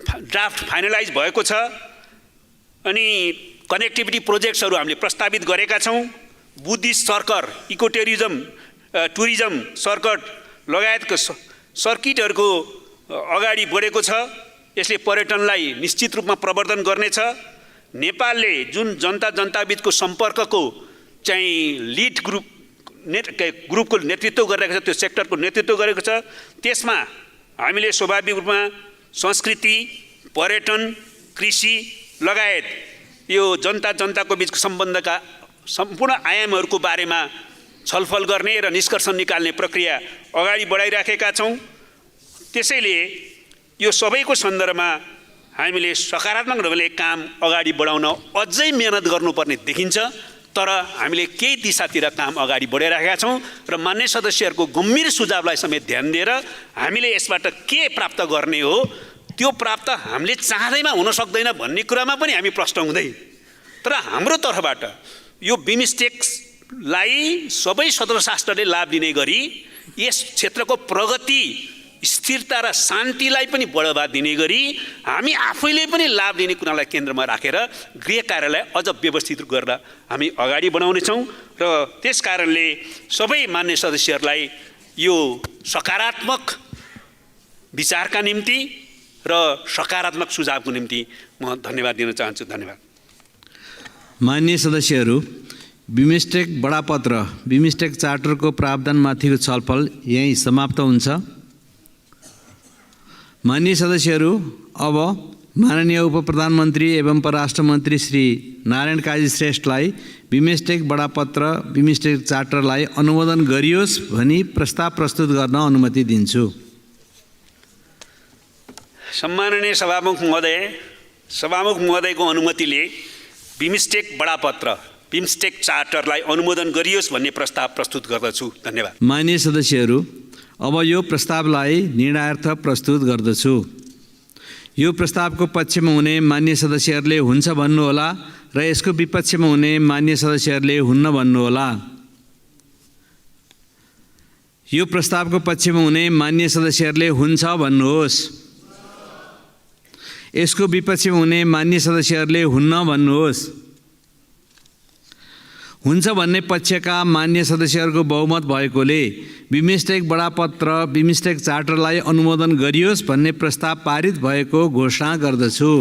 ड्राफ्ट फाइनलाइज भएको छ। अनि कनेक्टिभिटी प्रोजेक्ट्सहरू हामीले प्रस्तावित गरेका छौँ। Buddhist circuit, ecotourism circuit लगायतको सर्किटहरूको अगाडि बढेको छ। यसले पर्यटनलाई निश्चित रूपमा प्रवर्धन गर्नेछ। नेपालले जुन जनताबीचको सम्पर्कको चाहिँ लिड ग्रुपको नेतृत्व गरिरहेको छ, त्यो सेक्टरको नेतृत्व गरेको छ। त्यसमा हामीले स्वाभाविक रूपमा संस्कृति, पर्यटन, कृषि लगायत यो जनताको बिचको सम्बन्धका सम्पूर्ण आयामहरूको बारेमा छलफल गर्ने र निष्कर्ष निकाल्ने प्रक्रिया अगाडि बढाइराखेका छौँ। त्यसैले यो सबैको सन्दर्भमा हामीले सकारात्मक ढङ्गले काम अगाडि बढाउन अझै मेहनत गर्नुपर्ने देखिन्छ। तर हामीले केही दिशातिर काम अगाडि बढाइराखेका छौँ र मान्य सदस्यहरूको गम्भीर सुझावलाई समेत ध्यान दिएर हामीले यसबाट के प्राप्त गर्ने हो, त्यो प्राप्त हामीले चाहँदैमा हुन सक्दैन भन्ने कुरामा पनि हामी प्रश्न हुँदै, तर हाम्रो तर्फबाट यो बिमस्टेकलाई सबै सदस्य राष्ट्रले लाभ दिने गरी यस क्षेत्रको प्रगति स्थिरता र शान्तिलाई पनि बढावा दिने गरी हामी आफैले पनि लाभ लिने कुरालाई केन्द्रमा राखेर गृह कार्यालय अझ व्यवस्थित गरेर हामी अगाडि बढाउनेछौँ र त्यस कारणले सबै मान्य सदस्यहरूलाई यो सकारात्मक विचारका निम्ति र सकारात्मक सुझावको निम्ति म धन्यवाद दिन चाहन्छु। धन्यवाद। मान्य सदस्यहरू, बिमस्टेक बडापत्र बिमस्टेक चार्टरको प्रावधानमाथिको छलफल यहीँ समाप्त हुन्छ। मान्य सदस्यहरू, अब माननीय उप प्रधानमन्त्री एवं परराष्ट्र मन्त्री श्री नारायण काजी श्रेष्ठलाई बिमस्टेक बडापत्र बिमस्टेक चार्टरलाई अनुमोदन गरियोस् भनी प्रस्ताव प्रस्तुत गर्न अनुमति दिन्छु। सम्माननीय सभामुख महोदयको अनुमतिले बिमस्टेक बडापत्र बिमस्टेक चार्टरलाई अनुमोदन गरियोस् भन्ने प्रस्ताव प्रस्तुत गर्दछु। धन्यवाद। मान्य सदस्यहरू, अब यो प्रस्तावलाई निर्णयार्थ प्रस्तुत गर्दछु। यो प्रस्तावको पक्षमा हुने मान्य सदस्यहरूले हुन्छ भन्नुहोला र यसको विपक्षमा हुने मान्य सदस्यहरूले हुन्न भन्नुहोला। यो प्रस्तावको पक्षमा हुने मान्य सदस्यहरूले हुन्छ भन्नुहोस्। यसको विपक्षमा हुने मान्य सदस्यहरूले हुन्न भन्नुहोस्। हुन्छ भन्ने पक्षका मान्य सदस्यहरूको बहुमत भएकोले बिमस्टेक बडापत्र बिमस्टेक चार्टरलाई अनुमोदन गरियोस् भन्ने प्रस्ताव पारित भएको घोषणा गर्दछु।